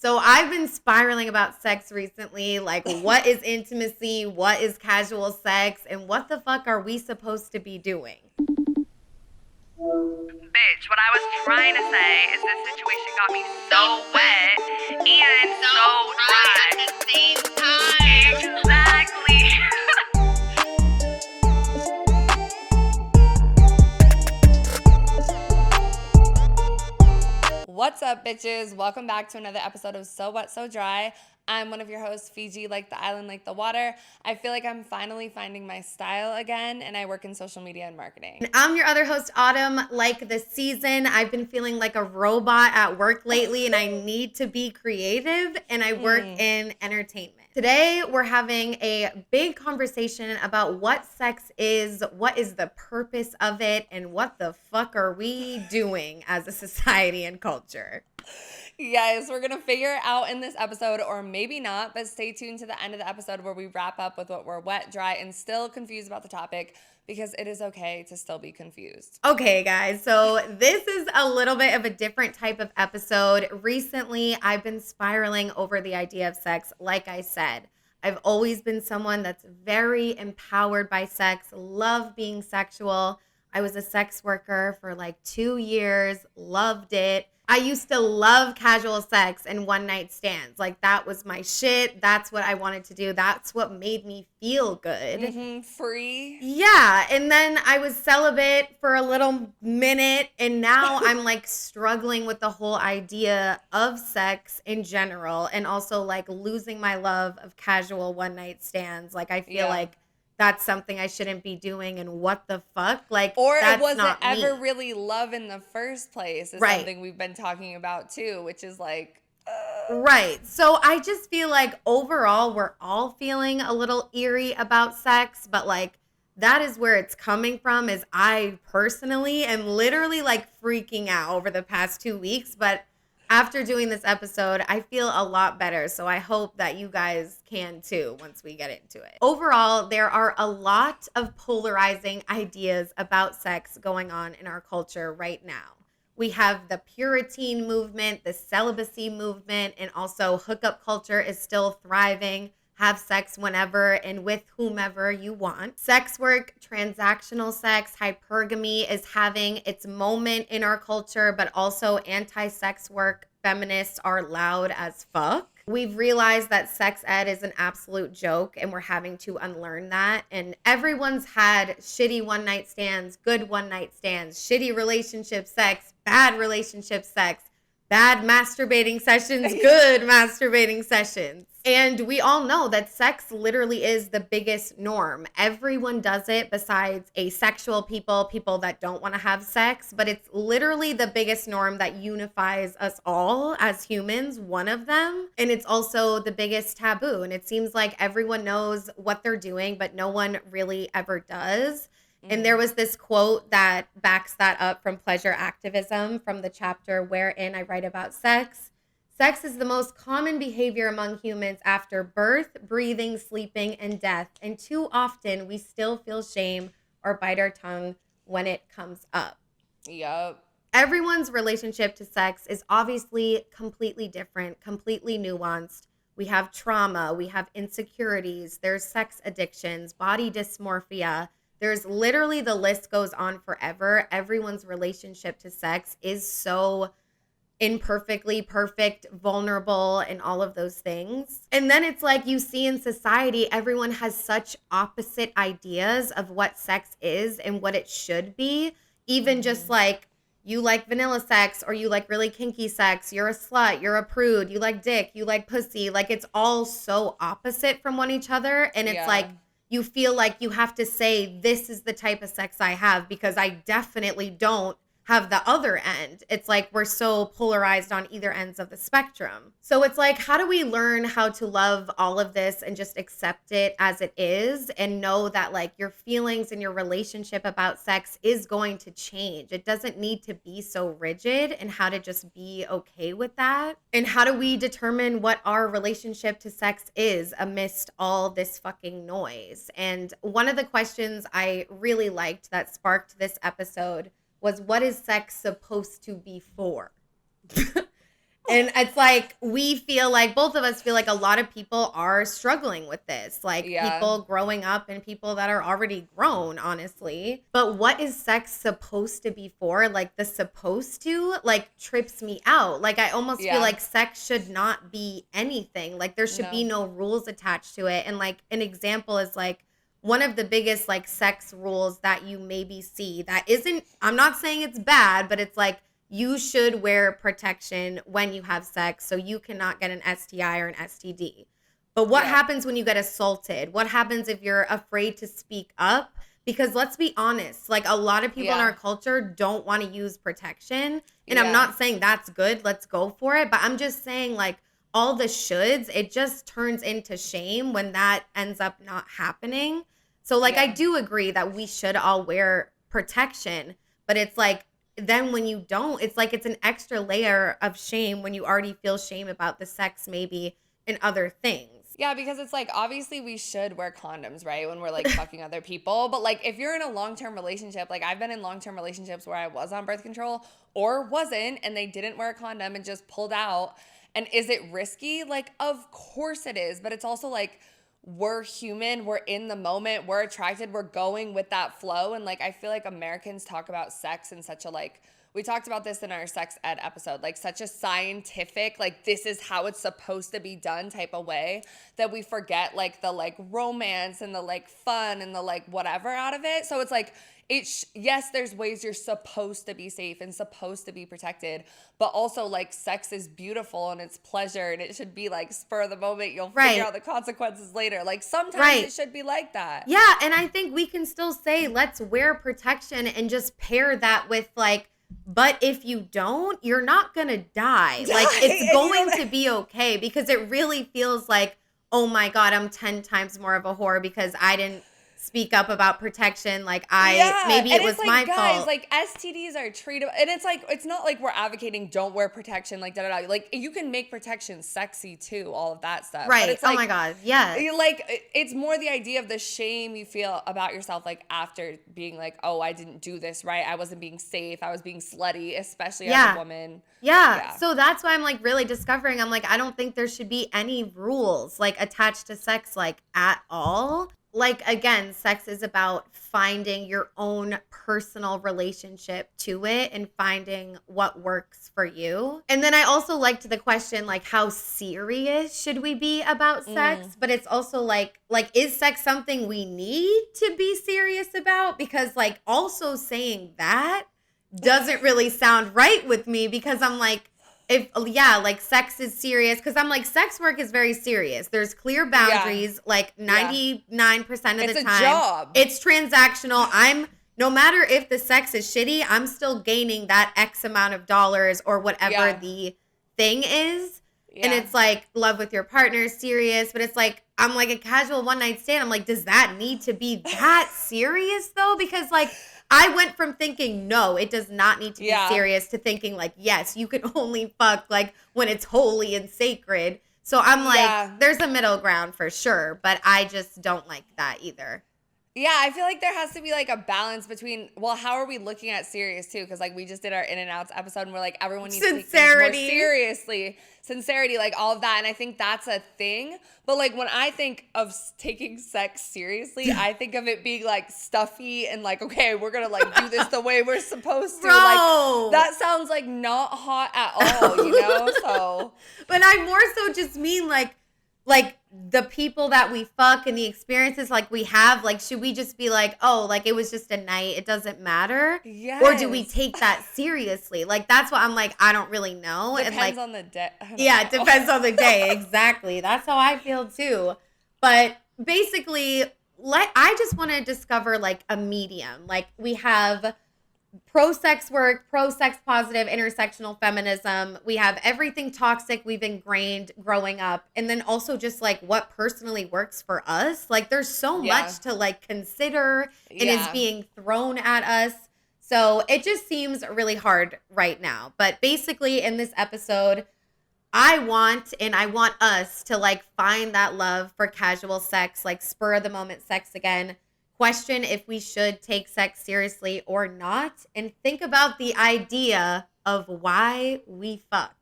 So I've been spiraling about sex recently. Like, what is intimacy? What is casual sex? And what the fuck are we supposed to be doing? Bitch, what I was trying to say is this situation got me so wet and so dry at the same time. Exactly. What's up, bitches? Welcome back to another episode of So What, So Dry. I'm one of your hosts, Fiji, like the island, like the water. I feel like I'm finally finding my style again, and I work in social media and marketing. And I'm your other host, Autumn. Like the season, I've been feeling like a robot at work lately, and I need to be creative, and I work in entertainment. Today, we're having a big conversation about what sex is, what is the purpose of it, and what the fuck are we doing as a society and culture. Yes, we're going to figure it out in this episode, or maybe not, but stay tuned to the end of the episode where we wrap up with what we're wet, dry, and still confused about the topic, because it is okay to still be confused. Okay, guys, so this is a little bit of a different type of episode. Recently, I've been spiraling over the idea of sex. Like I said, I've always been someone that's very empowered by sex, love being sexual. I was a sex worker for like 2 years, loved it. I used to love casual sex and one night stands. Like, that was my shit. That's what I wanted to do. That's what made me feel good. Free. Yeah. And then I was celibate for a little minute. And now I'm like struggling with the whole idea of sex in general. And also like losing my love of casual one night stands. Like, I feel like that's something I shouldn't be doing, and what the fuck? Like, or that's it wasn't not ever me. really love in the first place is Right. something we've been talking about too, which is like Right. So I just feel like overall we're all feeling a little eerie about sex, but like that is where it's coming from. Is I personally am literally like freaking out over the past 2 weeks, but after doing this episode, I feel a lot better. So I hope that you guys can too once we get into it. Overall, there are a lot of polarizing ideas about sex going on in our culture right now. We have the Puritan movement, the celibacy movement, and also hookup culture is still thriving. Have sex whenever and with whomever you want. Sex work, transactional sex, hypergamy is having its moment in our culture, but also anti-sex work feminists are loud as fuck. We've realized that sex ed is an absolute joke, and we're having to unlearn that. And everyone's had shitty one night stands, good one night stands, shitty relationship sex, bad relationship sex, bad masturbating sessions, good masturbating sessions. And we all know that sex literally is the biggest norm. Everyone does it besides asexual people, people that don't want to have sex, but it's literally the biggest norm that unifies us all as humans, one of them. And it's also the biggest taboo. And it seems like everyone knows what they're doing, but no one really ever does. And there was this quote that backs that up from Pleasure Activism from the chapter wherein I write about sex. Sex is the most common behavior among humans after birth, breathing, sleeping, and death. And too often we still feel shame or bite our tongue when it comes up. Yup. Everyone's relationship to sex is obviously completely different, completely nuanced. We have trauma, we have insecurities, there's sex addictions, body dysmorphia. There's literally, the list goes on forever. Everyone's relationship to sex is so imperfectly perfect, vulnerable, and all of those things. And then it's like you see in society, everyone has such opposite ideas of what sex is and what it should be. Even just like, you like vanilla sex, or you like really kinky sex, you're a slut, you're a prude, you like dick, you like pussy. Like, it's all so opposite from one each other. And it's like, you feel like you have to say, this is the type of sex I have, because I definitely don't have the other end. It's like we're so polarized on either ends of the spectrum. So it's like, how do we learn how to love all of this and just accept it as it is, and know that like your feelings and your relationship about sex is going to change. It doesn't need to be so rigid, and how to just be okay with that. And how do we determine what our relationship to sex is amidst all this fucking noise? And one of the questions I really liked that sparked this episode was, what is sex supposed to be for? And it's like, we feel like, both of us feel like a lot of people are struggling with this. Like people growing up and people that are already grown, honestly. But what is sex supposed to be for? Like the supposed to, like, trips me out. Like I almost feel like sex should not be anything. Like there should be no rules attached to it. And like an example is like, one of the biggest like sex rules that you maybe see that isn't, I'm not saying it's bad, but it's like, you should wear protection when you have sex so you cannot get an STI or an STD. But what happens when you get assaulted? What happens if you're afraid to speak up? Because let's be honest, like a lot of people in our culture don't want to use protection. And I'm not saying that's good. Let's go for it. But I'm just saying like all the shoulds, it just turns into shame when that ends up not happening. So like I do agree that we should all wear protection, but it's like, then when you don't, it's like it's an extra layer of shame when you already feel shame about the sex maybe and other things. Yeah, because it's like, obviously we should wear condoms, right? When we're like fucking other people. But like if you're in a long-term relationship, like I've been in long-term relationships where I was on birth control or wasn't, and they didn't wear a condom and just pulled out. And is it risky? Like, of course it is. But it's also like, we're human, we're in the moment, we're attracted, we're going with that flow. And like I feel like Americans talk about sex in such a like, we talked about this in our sex ed episode, like such a scientific, like this is how it's supposed to be done type of way, that we forget like the like romance and the like fun and the like whatever out of it. So it's like, yes, there's ways you're supposed to be safe and supposed to be protected, but also like sex is beautiful and it's pleasure and it should be like spur of the moment. You'll figure out the consequences later. Like sometimes it should be like that. Yeah, and I think we can still say let's wear protection and just pair that with like, but if you don't, you're not gonna die. Like it's going to be okay, because it really feels like, oh my God, I'm 10 times more of a whore because I didn't speak up about protection. Like maybe it was like, my guys, fault. Like STDs are treatable, and it's like, it's not like we're advocating don't wear protection, like da-da-da. Like you can make protection sexy too, all of that stuff. Right. But it's like, like, oh my God. Yes. Like it's more the idea of the shame you feel about yourself, like after being like, oh, I didn't do this right. I wasn't being safe. I was being slutty, especially as a woman. Yeah. So that's why I'm like really discovering, I'm like, I don't think there should be any rules like attached to sex, like at all. Like, again, sex is about finding your own personal relationship to it and finding what works for you. And then I also liked the question, like, how serious should we be about sex? But it's also like, is sex something we need to be serious about? Because, like, also saying that doesn't really sound right with me, because I'm like, like sex is serious, because I'm like, sex work is very serious. There's clear boundaries, like 99% of the time. It's a job. It's transactional. No matter if the sex is shitty, I'm still gaining that X amount of dollars or whatever the thing is. Yeah. And it's like, love with your partner is serious, but it's like, I'm like a casual one night stand. I'm like, does that need to be that serious though? Because like, I went from thinking, no, it does not need to be serious, to thinking like, yes, you can only fuck like when it's holy and sacred. So I'm like, there's a middle ground for sure, but I just don't like that either. Yeah, I feel like there has to be like a balance between, well, how are we looking at serious too? Because like we just did our in and outs episode and we're like, everyone needs to take things more seriously. Sincerity, like all of that. And I think that's a thing. But like when I think of taking sex seriously, I think of it being like stuffy and like, okay, we're going to like do this the way we're supposed to. Bro. Like that sounds like not hot at all, you know? So. But I more so just mean like the people that we fuck and the experiences like we have, like, should we just be like, oh, like it was just a night, it doesn't matter? Yes. Or do we take that seriously? Like, that's what I'm like, I don't really know. Depends on the day. Yeah, it depends on the day. Exactly. That's how I feel too. But basically, I just want to discover like a medium. Like we have pro-sex work, pro-sex positive, intersectional feminism. We have everything toxic we've ingrained growing up. And then also just like what personally works for us. Like there's so much to like consider and is being thrown at us. So it just seems really hard right now. But basically in this episode, I want us to like find that love for casual sex, like spur of the moment sex again. Question if we should take sex seriously or not, and think about the idea of why we fuck.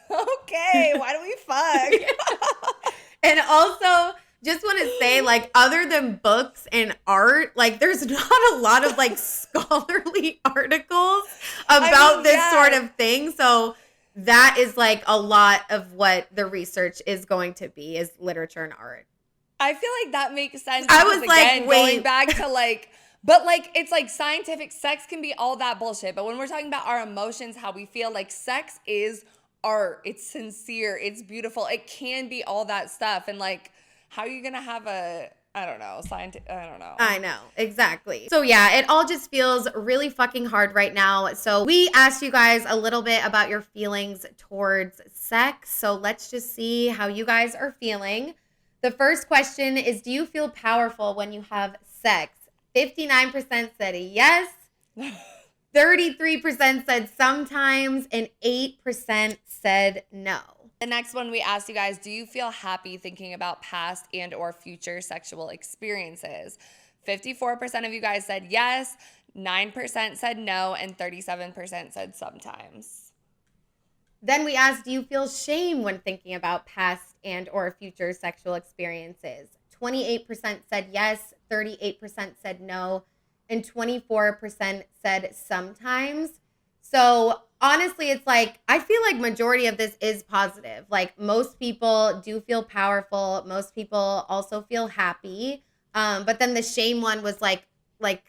Okay, why do we fuck? And also, just want to say, like, other than books and art, like, there's not a lot of, like, scholarly articles about this sort of thing. So that is, like, a lot of what the research is going to be, is literature and art. I feel like that makes sense. I was because, like, again, wait. going back to, like, but, like, it's, like, scientific sex can be all that bullshit. But when we're talking about our emotions, how we feel, like, sex is art. It's sincere. It's beautiful. It can be all that stuff. And, like, how are you going to have I don't know. I know, exactly. So yeah, it all just feels really fucking hard right now. So we asked you guys a little bit about your feelings towards sex. So let's just see how you guys are feeling. The first question is, do you feel powerful when you have sex? 59% said yes. 33% said sometimes, and 8% said no. The next one we asked you guys, do you feel happy thinking about past and or future sexual experiences? 54% of you guys said yes, 9% said no, and 37% said sometimes. Then we asked, do you feel shame when thinking about past and or future sexual experiences? 28% said yes, 38% said no, and 24% said sometimes. So honestly, it's like, I feel like majority of this is positive. Like, most people do feel powerful. Most people also feel happy. But then the shame one was like 1/3,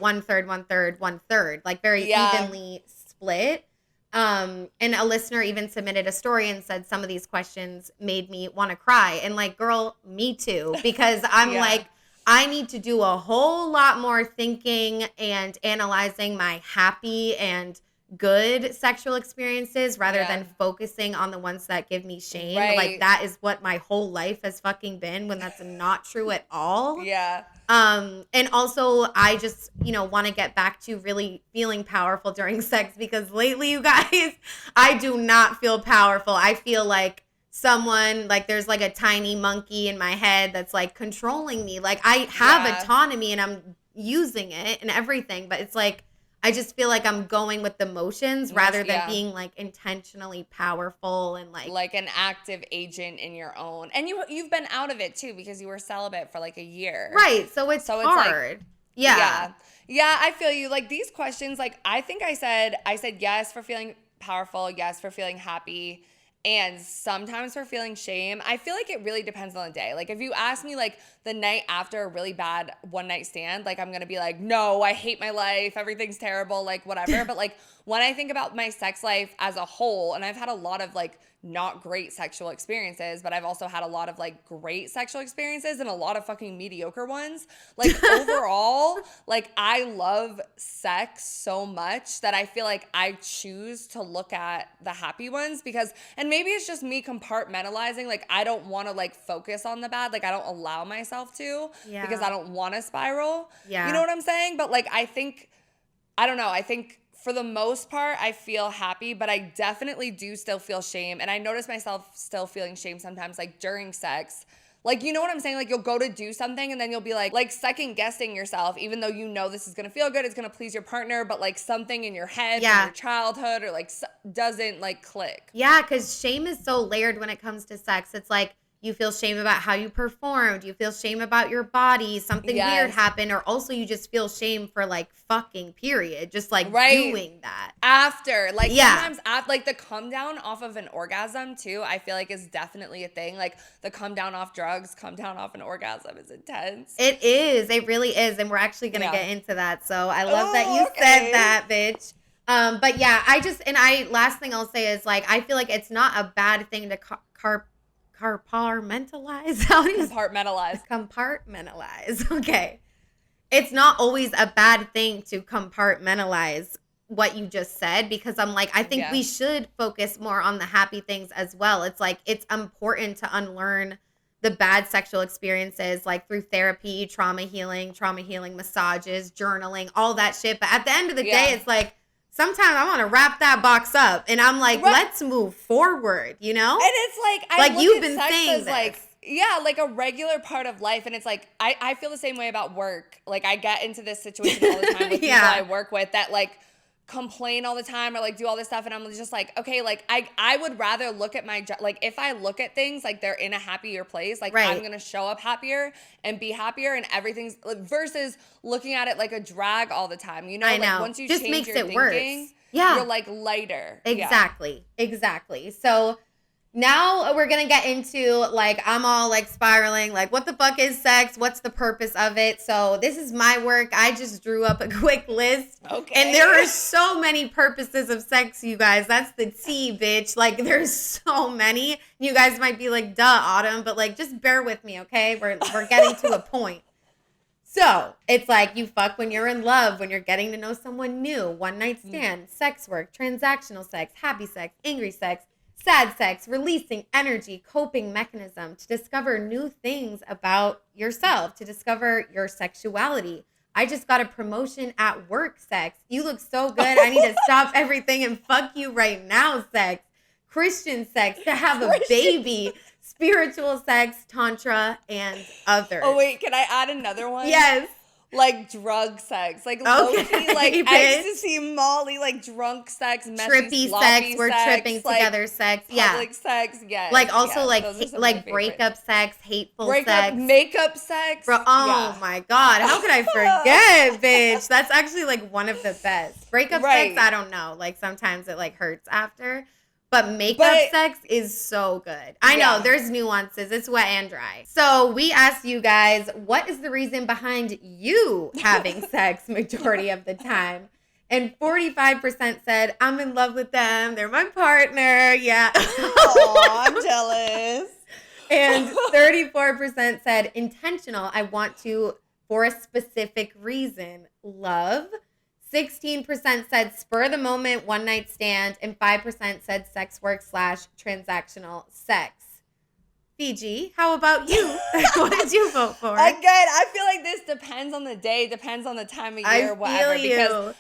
1/3, 1/3, like very evenly split. And a listener even submitted a story and said some of these questions made me want to cry. And like, girl, me too, because I'm like, I need to do a whole lot more thinking and analyzing my happy and good sexual experiences rather than focusing on the ones that give me shame. Right. Like, that is what my whole life has fucking been, when that's not true at all. Yeah. And also I just, want to get back to really feeling powerful during sex, because lately, you guys, I do not feel powerful. I feel like someone, like, there's like a tiny monkey in my head that's like controlling me. Like, I have autonomy and I'm using it and everything, but it's like, I just feel like I'm going with the motions rather than being like intentionally powerful and like an active agent in your own. And you've been out of it too, because you were celibate for like a year. Right. So it's hard. Like, yeah, I feel you. Like, these questions, like, I think I said yes for feeling powerful, yes for feeling happy, and sometimes for feeling shame. I feel like it really depends on the day. Like, if you ask me, like, the night after a really bad one-night stand, like, I'm going to be like, no, I hate my life. Everything's terrible, like, whatever. But, like, when I think about my sex life as a whole, and I've had a lot of, like, not great sexual experiences, but I've also had a lot of, like, great sexual experiences and a lot of fucking mediocre ones. Like, overall, like, I love sex so much that I feel like I choose to look at the happy ones, because, and maybe it's just me compartmentalizing. Like, I don't want to, like, focus on the bad. Like, I don't allow myself to, because I don't want to spiral. Yeah. You know what I'm saying? But, like, I don't know. I think for the most part, I feel happy, but I definitely do still feel shame. And I notice myself still feeling shame sometimes, like, during sex. Like, you know what I'm saying? Like, you'll go to do something and then you'll be like second guessing yourself, even though you know this is going to feel good, it's going to please your partner, but like something in your head from your childhood or like doesn't like click. Yeah, because shame is so layered when it comes to sex. It's like, you feel shame about how you performed. You feel shame about your body. Something weird happened. Or also you just feel shame for like fucking period. Just like doing that. After. Like sometimes like the come down off of an orgasm too, I feel like is definitely a thing. Like the come down off drugs, come down off an orgasm is intense. It is. It really is. And we're actually going to get into that. So I love that you said that, bitch. But yeah, last thing I'll say is like, I feel like it's not a bad thing to compartmentalize. Compartmentalize. Okay. It's not always a bad thing to compartmentalize what you just said, because I'm like, I think we should focus more on the happy things as well. It's like, it's important to unlearn the bad sexual experiences, like through therapy, trauma healing, massages, journaling, all that shit. But at the end of the day, it's like, sometimes I want to wrap that box up and I'm like, let's move forward, you know? And it's like, I you've been saying this. Like, like a regular part of life. And it's like, I feel the same way about work. Like I get into this situation all the time with people I work with that like complain all the time or like do all this stuff, and I'm just like, okay, like I would rather look at my job, like if I look at things like they're in a happier place, like I'm gonna show up happier and be happier, and everything's versus looking at it like a drag all the time, you know? I know. Once you just change makes your it thinking, worse. Yeah, you're like lighter. Exactly. So now we're gonna get into like, I'm all like spiraling, like what the fuck is sex? What's the purpose of it? So this is my work. I just drew up a quick list. Okay. And there are so many purposes of sex, you guys. That's the tea, bitch. Like there's so many. You guys might be like, duh, Autumn, but like just bear with me, okay? We're getting to a point. So it's like you fuck when you're in love, when you're getting to know someone new, one night stand, sex work, transactional sex, happy sex, angry sex, sad sex, releasing energy, coping mechanism, to discover new things about yourself, to discover your sexuality. I just got a promotion at work sex. You look so good. I need to stop everything and fuck you right now sex. Christian sex, to have a baby. Spiritual sex, tantra, and others. Oh wait, can I add another one? Yes. Like drug sex, like low-key, like ecstasy, Molly, like drunk sex, messy, trippy sex, we're tripping like together sex, public sex, yes. Like also yes, like breakup sex, hateful sex, makeup sex. Bro, oh my God, how could I forget, bitch? That's actually like one of the best. Breakup sex, I don't know. Like sometimes it like hurts after. But makeup sex is so good. I know, there's nuances. It's wet and dry. So we asked you guys, what is the reason behind you having sex majority of the time? And 45% said, I'm in love with them. They're my partner. Yeah. Aw, I'm jealous. And 34% said, intentional. I want to for a specific reason. Love. 16% said spur of the moment, one night stand, and 5% said sex work / transactional sex. Fiji, how about you? What did you vote for? Again, I feel like this depends on the day, depends on the time of year, whatever. Because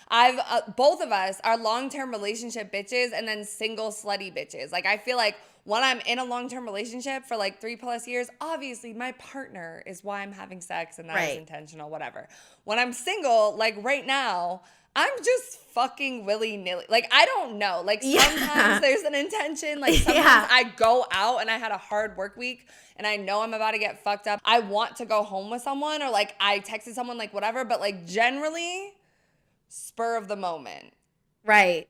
both of us are long-term relationship bitches and then single slutty bitches. Like I feel like when I'm in a long-term relationship for like 3+ years, obviously my partner is why I'm having sex and that is intentional, whatever. When I'm single, like right now, I'm just fucking willy-nilly. Like, I don't know. Like, sometimes there's an intention. Like, sometimes I go out and I had a hard work week and I know I'm about to get fucked up. I want to go home with someone or, like, I texted someone, like, whatever. But, like, generally, spur of the moment. Right.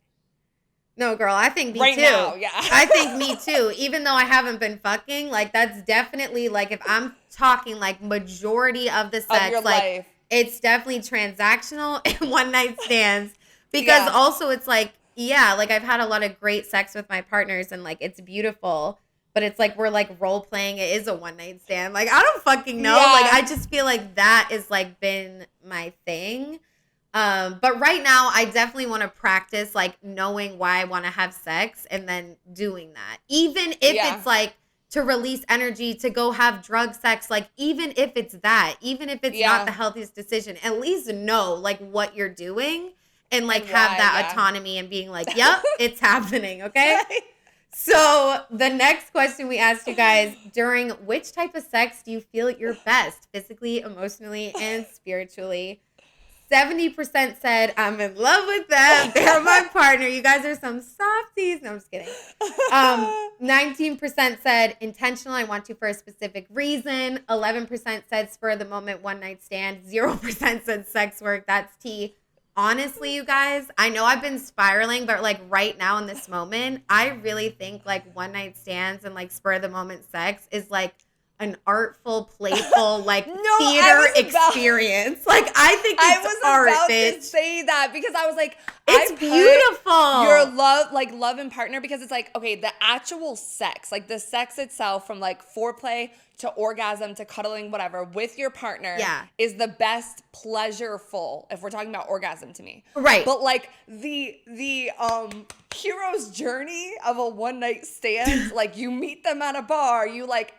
No, girl, I think me right too. Now, yeah. I think me too. Even though I haven't been fucking, like, that's definitely, like, if I'm talking, like, majority of the sex, of your like, life. It's definitely transactional and one night stands because also it's like, like I've had a lot of great sex with my partners and like it's beautiful, but it's like we're like role playing. It is a one night stand. Like I don't fucking know. Like I just feel like that is like been my thing. But right now I definitely want to practice like knowing why I want to have sex and then doing that. Even if it's like to release energy, to go have drug sex, like even if it's that, even if it's not the healthiest decision, at least know like what you're doing and like have that autonomy and being like, yep, it's happening, okay? So the next question we asked you guys, during which type of sex do you feel your best, physically, emotionally, and spiritually? 70% said, I'm in love with them. They're my partner. You guys are some softies. No, I'm just kidding. 19% said, intentional. I want to for a specific reason. 11% said, spur of the moment, one night stand. 0% said sex work. That's tea. Honestly, you guys, I know I've been spiraling, but like right now in this moment, I really think like one night stands and like spur of the moment sex is like an artful, playful, like theater experience. Like I think it's art, bitch. I was about to say that because I was like, it's beautiful. Your love and partner, because it's like, okay, the actual sex, like the sex itself from like foreplay to orgasm to cuddling, whatever, with your partner is the best pleasureful, if we're talking about orgasm to me. Right. But like the hero's journey of a one night stand, like you meet them at a bar, you like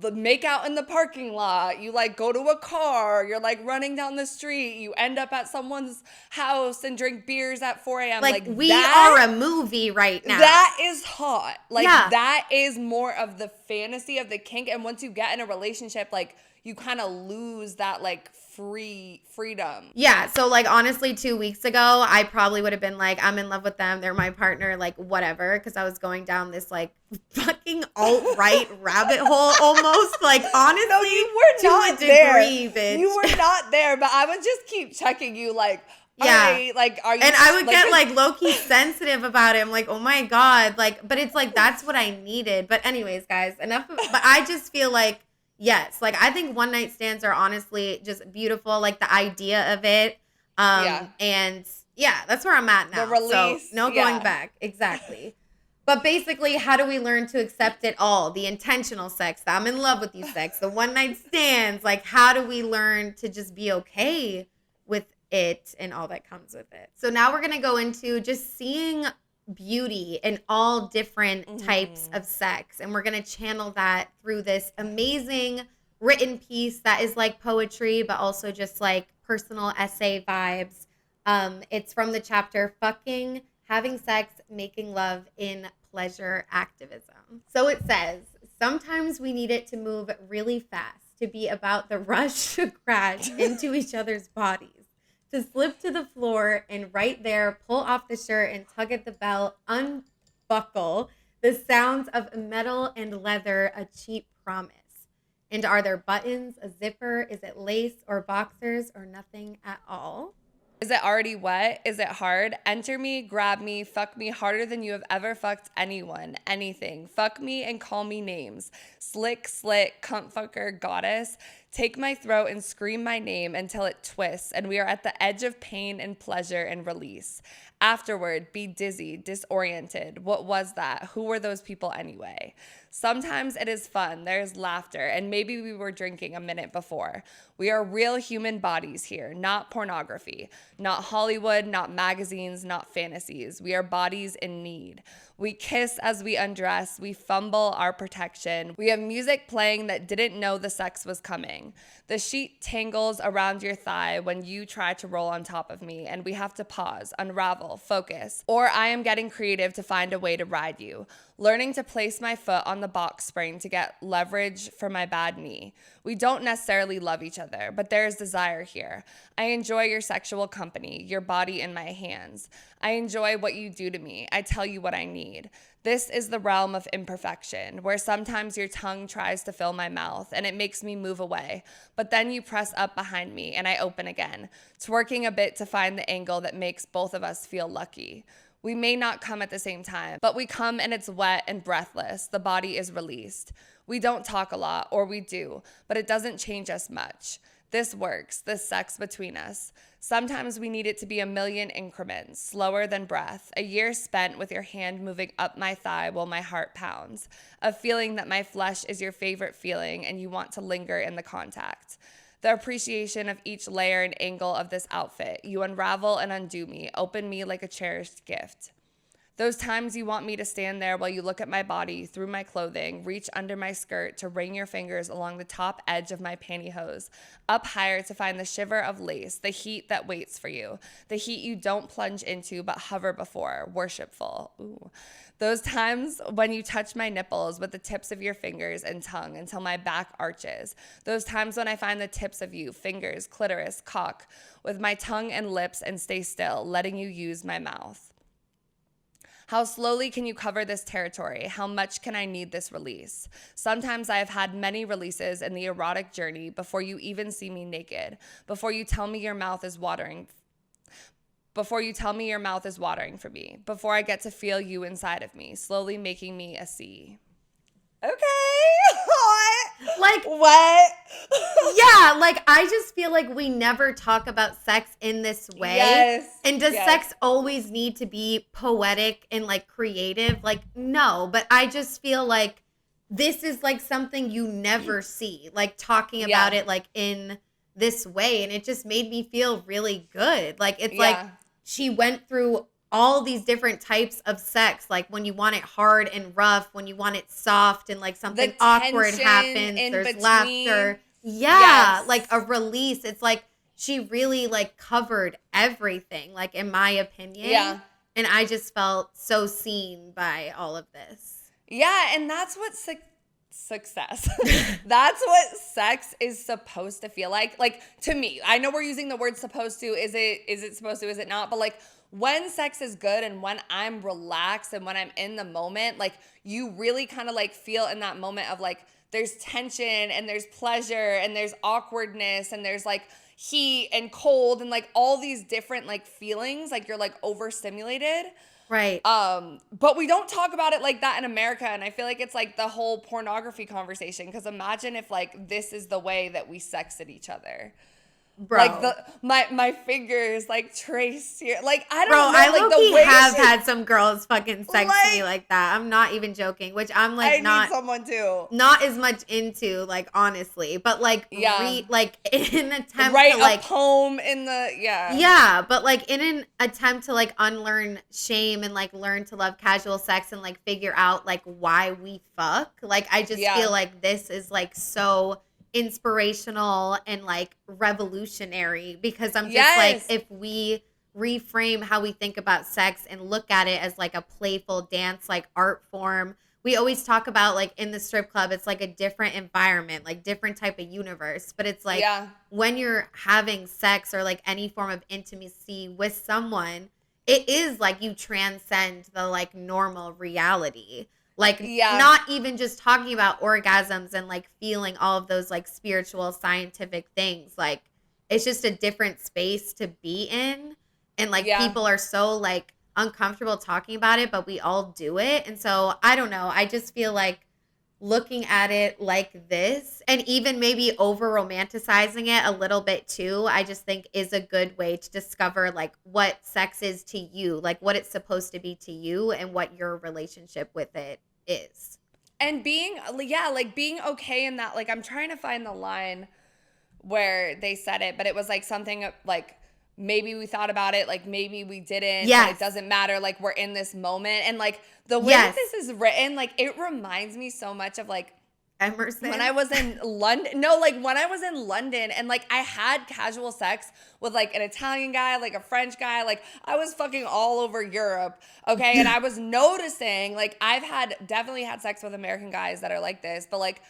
the make out in the parking lot, you like go to a car, you're like running down the street, you end up at someone's house and drink beers at 4 a.m. Like we are a movie right now. That is hot. Like that is more of the fantasy of the kink. And once you get in a relationship, like you kind of lose that like freedom. Yeah, so like honestly 2 weeks ago, I probably would have been like, I'm in love with them, they're my partner, like whatever, because I was going down this like fucking alt-right rabbit hole almost. Like honestly, No, you were to not a degree, there. bitch. You were not there, but I would just keep checking you like, all Yeah. right, like are you And I would get like like low-key sensitive about it. I'm like, oh my God. Like, but it's like that's what I needed. But anyways, guys, but I just feel like, yes, like I think one night stands are honestly just beautiful, like the idea of it. Yeah. And yeah, that's where I'm at now. The release, So no going back. Exactly. But basically, how do we learn to accept it all? The intentional sex, the I'm in love with you sex, the one night stands. Like, how do we learn to just be okay with it and all that comes with it? So now we're going to go into just seeing beauty in all different types of sex. And we're going to channel that through this amazing written piece that is like poetry, but also just like personal essay vibes. It's from the chapter Fucking, Having Sex, Making Love in Pleasure Activism. So it says, sometimes we need it to move really fast, to be about the rush to crash into each other's bodies, to slip to the floor and right there pull off the shirt and tug at the belt, unbuckle the sounds of metal and leather, a cheap promise. And are there buttons, a zipper? Is it lace or boxers or nothing at all? Is it already wet? Is it hard? Enter me, grab me, fuck me harder than you have ever fucked anyone, anything. Fuck me and call me names. Slick, slit, cunt fucker, goddess. Take my throat and scream my name until it twists and we are at the edge of pain and pleasure and release. Afterward, be dizzy, disoriented. What was that? Who were those people anyway? Sometimes it is fun. There's laughter, and maybe we were drinking a minute before. We are real human bodies here, not pornography, not Hollywood, not magazines, not fantasies. We are bodies in need. We kiss as we undress. We fumble our protection. We have music playing that didn't know the sex was coming. The sheet tangles around your thigh when you try to roll on top of me, and we have to pause, unravel, focus. Or I am getting creative to find a way to ride you, learning to place my foot on the box spring to get leverage for my bad knee. We don't necessarily love each other, but there is desire here. I enjoy your sexual company, your body in my hands. I enjoy what you do to me. I tell you what I need. This is the realm of imperfection, where sometimes your tongue tries to fill my mouth and it makes me move away, but then you press up behind me and I open again, twerking a bit to find the angle that makes both of us feel lucky. We may not come at the same time, but we come and it's wet and breathless. The body is released. We don't talk a lot, or we do, but it doesn't change us much. This works, this sex between us. Sometimes we need it to be a million increments, slower than breath, a year spent with your hand moving up my thigh while my heart pounds, a feeling that my flesh is your favorite feeling and you want to linger in the contact. The appreciation of each layer and angle of this outfit. You unravel and undo me, open me like a cherished gift. Those times you want me to stand there while you look at my body through my clothing, reach under my skirt to wring your fingers along the top edge of my pantyhose, up higher to find the shiver of lace, the heat that waits for you, the heat you don't plunge into but hover before, worshipful. Ooh. Those times when you touch my nipples with the tips of your fingers and tongue until my back arches. Those times when I find the tips of you, fingers, clitoris, cock, with my tongue and lips and stay still, letting you use my mouth. How slowly can you cover this territory? How much can I need this release? Sometimes I have had many releases in the erotic journey before you even see me naked, before you tell me your mouth is watering for me, before I get to feel you inside of me, slowly making me a sea. Okay. Like, what? yeah, like I just feel like we never talk about sex in this way. Yes. And does sex always need to be poetic and like creative? Like, no, but I just feel like this is like something you never see, like talking about it like in this way. And it just made me feel really good. Like, it's like she went through all these different types of sex, like when you want it hard and rough, when you want it soft and like something awkward happens, there's between. Laughter. Yeah, like a release. It's like she really like covered everything, like in my opinion. Yeah. And I just felt so seen by all of this. Yeah, and that's what success. That's what sex is supposed to feel like. Like, to me, I know we're using the word supposed to. Is it supposed to? Is it not? But like, when sex is good and when I'm relaxed and when I'm in the moment, like, you really kind of like feel in that moment of like, there's tension and there's pleasure and there's awkwardness and there's like heat and cold and like all these different like feelings, like you're like overstimulated. Right. But we don't talk about it like that in America, and I feel like it's like the whole pornography conversation, because imagine if like this is the way that we sex at each other. Bro. Like my fingers like trace here. Like, I don't Bro, know. I like low-key the way have had some girls fucking sex Like- me like that. I'm not even joking, which I'm I like need someone too. not as much into, like, honestly, but like Yeah. like in an attempt Write to like a poem in the yeah, but like in an attempt to like unlearn shame and like learn to love casual sex and like figure out like why we fuck. Like, I just Yeah. feel like this is like so inspirational and like revolutionary, because I'm just like, Yes. if we reframe how we think about sex and look at it as like a playful dance, like art form. We always talk about like in the strip club, it's like a different environment, like different type of universe. But it's like when you're having sex or like any form of intimacy with someone, it is like you transcend the like normal reality. Like, not even just talking about orgasms and like feeling all of those like spiritual, scientific things. Like, it's just a different space to be in. And like people are so like uncomfortable talking about it, but we all do it. And so I don't know. I just feel like looking at it like this, and even maybe over romanticizing it a little bit too, I just think is a good way to discover like what sex is to you, like what it's supposed to be to you and what your relationship with it is. And being okay in that. Like, I'm trying to find the line where they said it, but it was like something like, maybe we thought about it, like maybe we didn't, but it doesn't matter, like we're in this moment. And like the way that this is written, like it reminds me so much of like Emerson. When I was in London, when I was in London and like I had casual sex with like an Italian guy, like a French guy, like I was fucking all over Europe, okay? And I was noticing, like I've definitely had sex with American guys that are like this, but like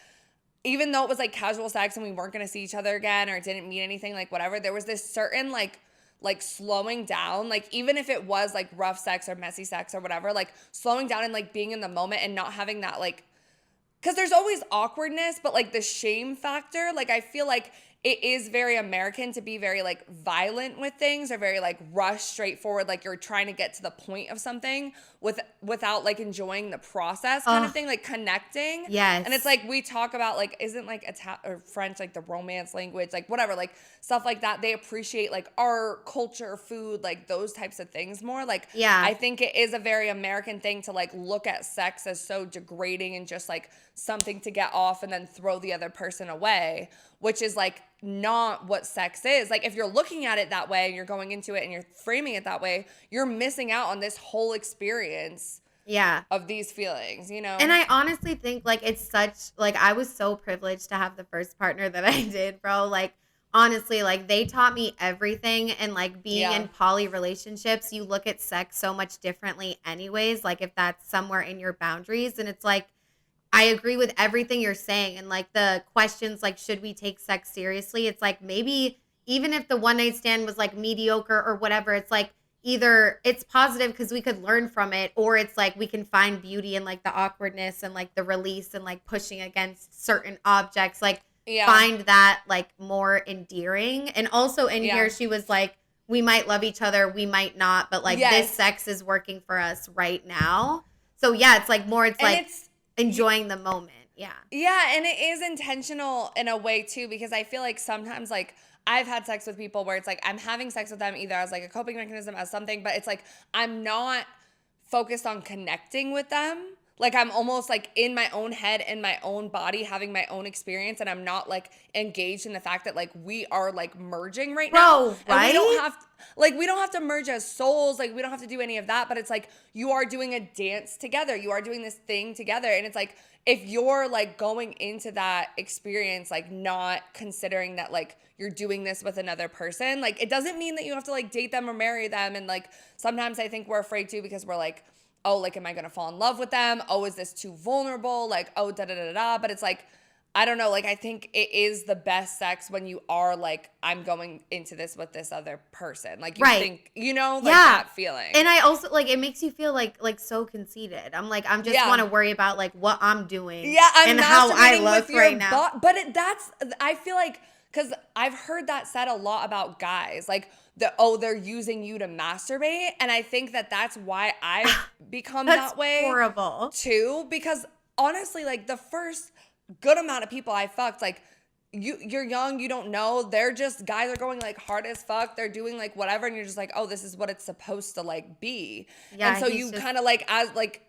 even though it was like casual sex and we weren't gonna see each other again or it didn't mean anything, like whatever, there was this certain like slowing down, like even if it was like rough sex or messy sex or whatever, like slowing down and like being in the moment and not having that like, because there's always awkwardness, but like the shame factor, like I feel like it is very American to be very like violent with things or very like rush, straightforward, like you're trying to get to the point of something without like enjoying the process kind of thing, like connecting. Yes. And it's like we talk about like, isn't like or French like the romance language, like whatever, like stuff like that. They appreciate like art, culture, food, like those types of things more. Like, I think it is a very American thing to like look at sex as so degrading and just like something to get off and then throw the other person away, which is like not what sex is. Like if you're looking at it that way and you're going into it and you're framing it that way, you're missing out on this whole experience of these feelings, you know? And I honestly think like it's such, like I was so privileged to have the first partner that I did, bro. Like honestly, like they taught me everything, and like being in poly relationships, you look at sex so much differently anyways, like if that's somewhere in your boundaries. And it's like, I agree with everything you're saying. And like the questions, like, should we take sex seriously? It's like, maybe even if the one night stand was like mediocre or whatever, it's like either it's positive because we could learn from it, or it's like we can find beauty in like the awkwardness and like the release and like pushing against certain objects, like find that like more endearing. And also in here, she was like, we might love each other, we might not, but like this sex is working for us right now. So it's like more, it's like enjoying the moment. And it is intentional in a way too, because I feel like sometimes like I've had sex with people where it's like I'm having sex with them either as like a coping mechanism, as something, but it's like I'm not focused on connecting with them. Like I'm almost like in my own head and my own body having my own experience, and I'm not like engaged in the fact that like we are like merging right now. Right? And we don't have to merge as souls, like we don't have to do any of that, but it's like you are doing a dance together. You are doing this thing together. And it's like if you're like going into that experience like not considering that like you're doing this with another person, like it doesn't mean that you have to like date them or marry them. And like sometimes I think we're afraid too, because we're like, oh, like, am I going to fall in love with them? Oh, is this too vulnerable? Like, oh, da-da-da-da. But it's like, I don't know. Like, I think it is the best sex when you are like, I'm going into this with this other person. Like, you think, you know, like that feeling. And I also, like, it makes you feel like so conceited. I'm like, I'm just want to worry about like what I'm doing I'm and how I look right now. But I feel like, because I've heard that said a lot about guys. Like, they're using you to masturbate. And I think that's why I've become that way. Horrible. Too. Because honestly, like, the first good amount of people I fucked, like, you're young, you don't know. They're just, guys are going like hard as fuck. They're doing like whatever. And you're just like, oh, this is what it's supposed to like be. Yeah, and so you kind of like, as like,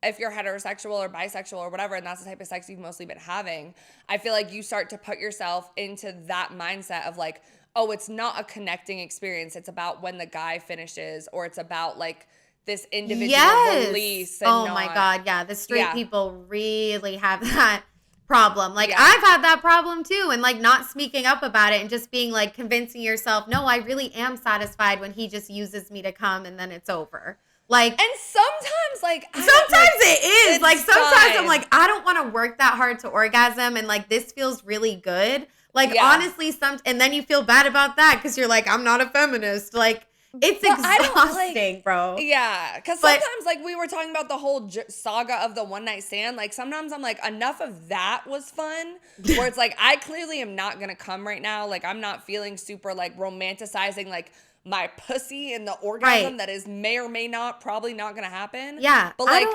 if you're heterosexual or bisexual or whatever, and that's the type of sex you've mostly been having, I feel like you start to put yourself into that mindset of like, oh, it's not a connecting experience. It's about when the guy finishes, or it's about like this individual release. And oh my God. Yeah. The straight people really have that problem. Like, I've had that problem too. And like not speaking up about it and just being like convincing yourself, no, I really am satisfied when he just uses me to come and then it's over. Like, and sometimes like it is like sometimes I'm like, I don't want to work that hard to orgasm, and like this feels really good. Like honestly, and then you feel bad about that because you're like, I'm not a feminist. Like, it's exhausting, bro. Yeah, because sometimes, like, we were talking about the whole saga of the one night stand. Like, sometimes I'm like, enough of that was fun. Where it's like, I clearly am not gonna come right now. Like, I'm not feeling super like romanticizing like my pussy and the orgasm that is may or may not, probably not gonna happen. Yeah, but like,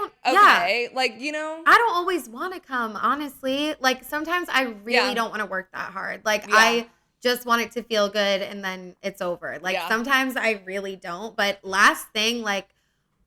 like, you know, I don't always want to come. Honestly, like sometimes I really don't want to work that hard. Like I just want it to feel good and then it's over. Like sometimes I really don't. But last thing, like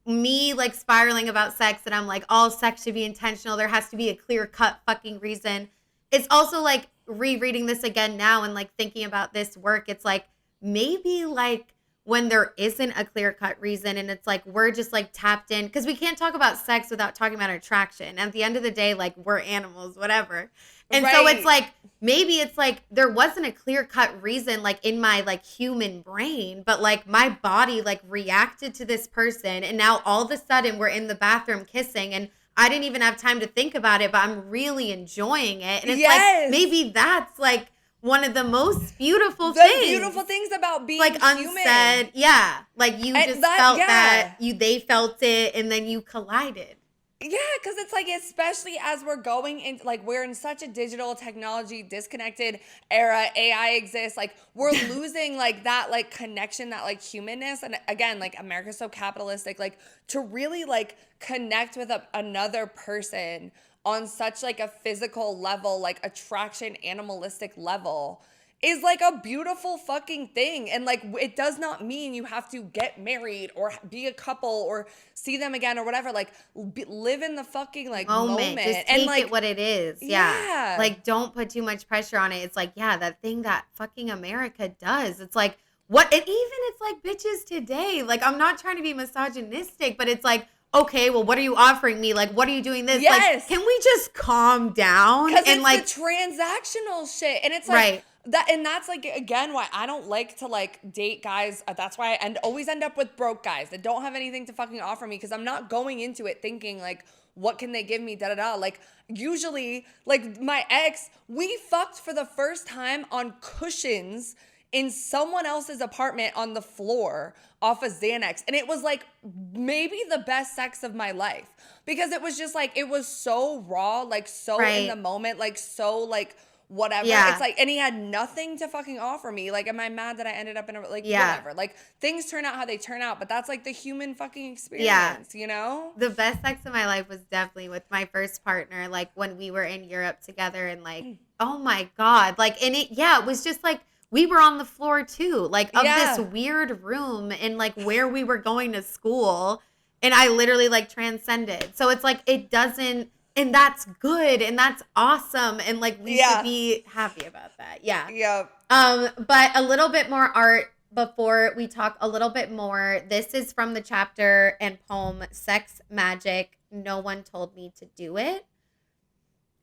me like spiraling about sex and I'm like, all sex should be intentional. There has to be a clear cut fucking reason. It's also like rereading this again now and like thinking about this work. It's like maybe like when there isn't a clear cut reason and it's like we're just like tapped in, because we can't talk about sex without talking about attraction. At the end of the day, like we're animals, whatever. And so it's like, maybe it's like there wasn't a clear cut reason like in my like human brain, but like my body like reacted to this person. And now all of a sudden we're in the bathroom kissing and I didn't even have time to think about it, but I'm really enjoying it. And it's like, maybe that's like one of the most beautiful things. The beautiful things about being like human. Unsaid. Yeah. Like you just felt that. They felt it and then you collided. Yeah, because it's like, especially as we're going into, like, we're in such a digital technology disconnected era, AI exists, like, we're losing, like, that, like, connection, that, like, humanness. And again, like, America's so capitalistic, like, to really, like, connect with another person on such, like, a physical level, like, attraction, animalistic level is like a beautiful fucking thing. And like, it does not mean you have to get married or be a couple or see them again or whatever. Like, live in the fucking like moment. Just take and like it what it is. Yeah. Like, don't put too much pressure on it. It's like, that thing that fucking America does. It's like, what? And even it's like bitches today. Like, I'm not trying to be misogynistic, but it's like, okay, well, what are you offering me? Like, what are you doing this? Yes. Like, can we just calm down? Because it's like the transactional shit. And it's like, that's like, again, why I don't like to like date guys. That's why I always end up with broke guys that don't have anything to fucking offer me, because I'm not going into it thinking like, what can they give me, da-da-da. Like, usually, like my ex, we fucked for the first time on cushions in someone else's apartment on the floor off of Xanax. And it was like maybe the best sex of my life, because it was just like, it was so raw, like so in the moment, like so like whatever. It's like, and he had nothing to fucking offer me. Like, am I mad that I ended up in a, like, whatever. Like, things turn out how they turn out, but that's like the human fucking experience, you know? The best sex of my life was definitely with my first partner, like when we were in Europe together, and like, oh my God. Like, and it was just like, we were on the floor too, like of this weird room and like where we were going to school. And I literally like transcended. So it's like, it doesn't, and that's good. And that's awesome. And like, we should be happy about that. Yeah. Yeah. But a little bit more art before we talk a little bit more. This is from the chapter and poem, Sex Magic. No one told me to do it.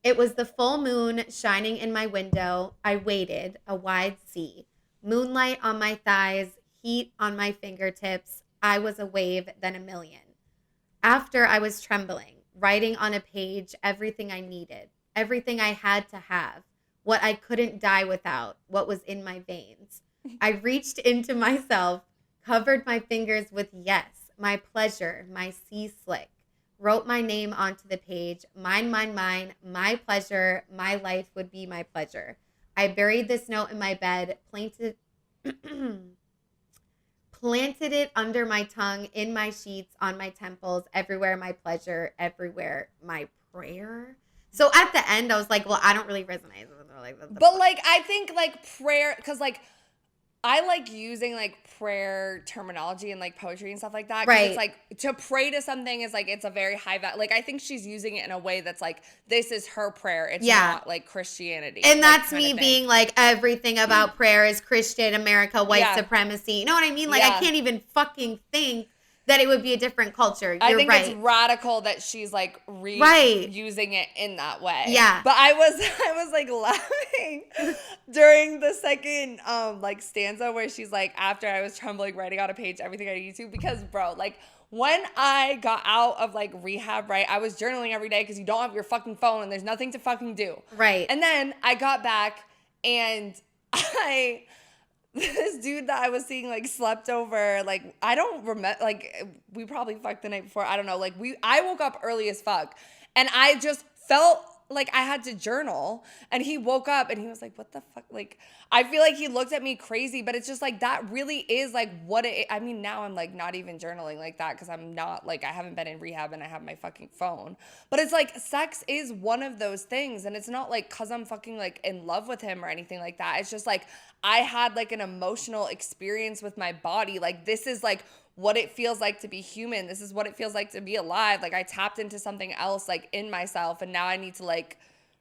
It was the full moon shining in my window. I waited, a wide sea. Moonlight on my thighs, heat on my fingertips. I was a wave, then a million. After I was trembling, writing on a page everything I needed, everything I had to have, what I couldn't die without, what was in my veins. I reached into myself, covered my fingers with yes, my pleasure, my sea slick, wrote my name onto the page, mine, my pleasure, my life would be my pleasure. I buried this note in my bed, planted it under my tongue, in my sheets, on my temples, everywhere my pleasure, everywhere my prayer. So at the end, I was like, well, I don't really resonate with it. Like, But like, I think like prayer, because like I like using like prayer terminology and like poetry and stuff like that. 'Cause Right. it's like to pray to something is like, it's a very high value. Like, I think she's using it in a way that's like, this is her prayer. It's Yeah. not like Christianity. And like, that's kinda me thing. being like, everything about prayer is Christian, America, white Yeah. supremacy. You know what I mean? Like, Yeah. I can't even fucking think that it would be a different culture. You're I think right. it's radical that she's like Right. using it in that way. Yeah. But I was like laughing during the second like stanza where she's like, after I was trembling, writing on a page everything I need to, because bro, like when I got out of like rehab, right, I was journaling every day because you don't have your fucking phone and there's nothing to fucking do. Right. And then I got back and this dude that I was seeing like slept over, like I don't remember, like we probably fucked the night before, I don't know, like I woke up early as fuck and I just felt like I had to journal, and he woke up and he was like, what the fuck, like I feel like he looked at me crazy, but it's just like that really is like what it, I mean now I'm like not even journaling like that because I'm not like, I haven't been in rehab and I have my fucking phone, but it's like sex is one of those things, and it's not like because I'm fucking like in love with him or anything like that. It's just like I had like an emotional experience with my body. Like this is like what it feels like to be human. This is what it feels like to be alive. Like I tapped into something else like in myself, and now I need to like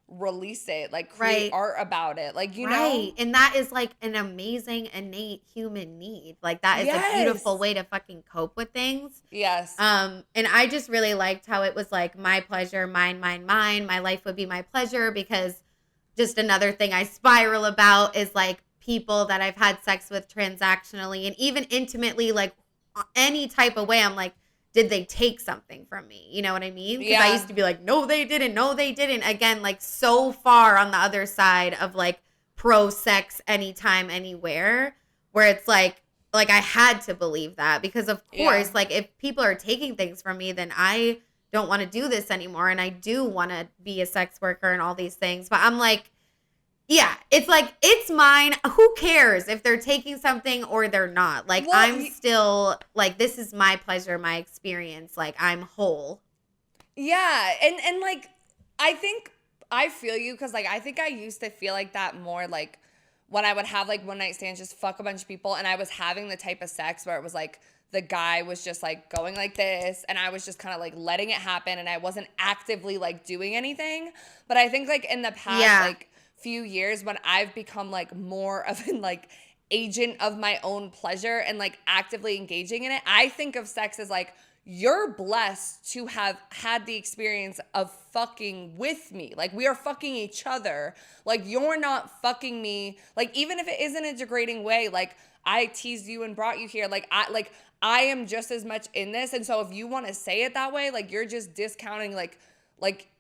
release it, like create Right. art about it. Like, you know? Right. And that is like an amazing innate human need. Like that is Yes. a beautiful way to fucking cope with things. Yes. And I just really liked how it was like my pleasure, mine, my life would be my pleasure, because just another thing I spiral about is like people that I've had sex with transactionally and even intimately, like any type of way. I'm like, did they take something from me? You know what I mean? Because I Yeah. used to be like, no, they didn't. No, they didn't. Again, like so far on the other side of like pro sex anytime, anywhere, where it's like I had to believe that, because of course, Yeah. like if people are taking things from me, then I don't want to do this anymore. And I do want to be a sex worker and all these things. But I'm like, yeah, it's like, it's mine. Who cares if they're taking something or they're not? Like, Well, I'm still, like, this is my pleasure, my experience. Like, I'm whole. Yeah, and like I think I feel you, because like I think I used to feel like that more like when I would have like one night stands, just fuck a bunch of people, and I was having the type of sex where it was like the guy was just like going like this and I was just kind of like letting it happen and I wasn't actively like doing anything. But I think like in the past like few years, when I've become like more of an like agent of my own pleasure and like actively engaging in it, I think of sex as like, you're blessed to have had the experience of fucking with me. Like, we are fucking each other. Like, you're not fucking me. Like, even if it isn't a degrading way, like, I teased you and brought you here. Like, I am just as much in this. And so if you want to say it that way, like, you're just discounting, like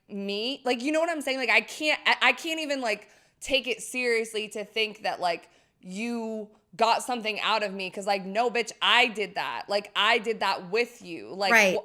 me. Like, you know what I'm saying? Like, I can't even, like, take it seriously to think that, like, you got something out of me, because like, no, bitch, I did that. Like, I did that with you. Like, right.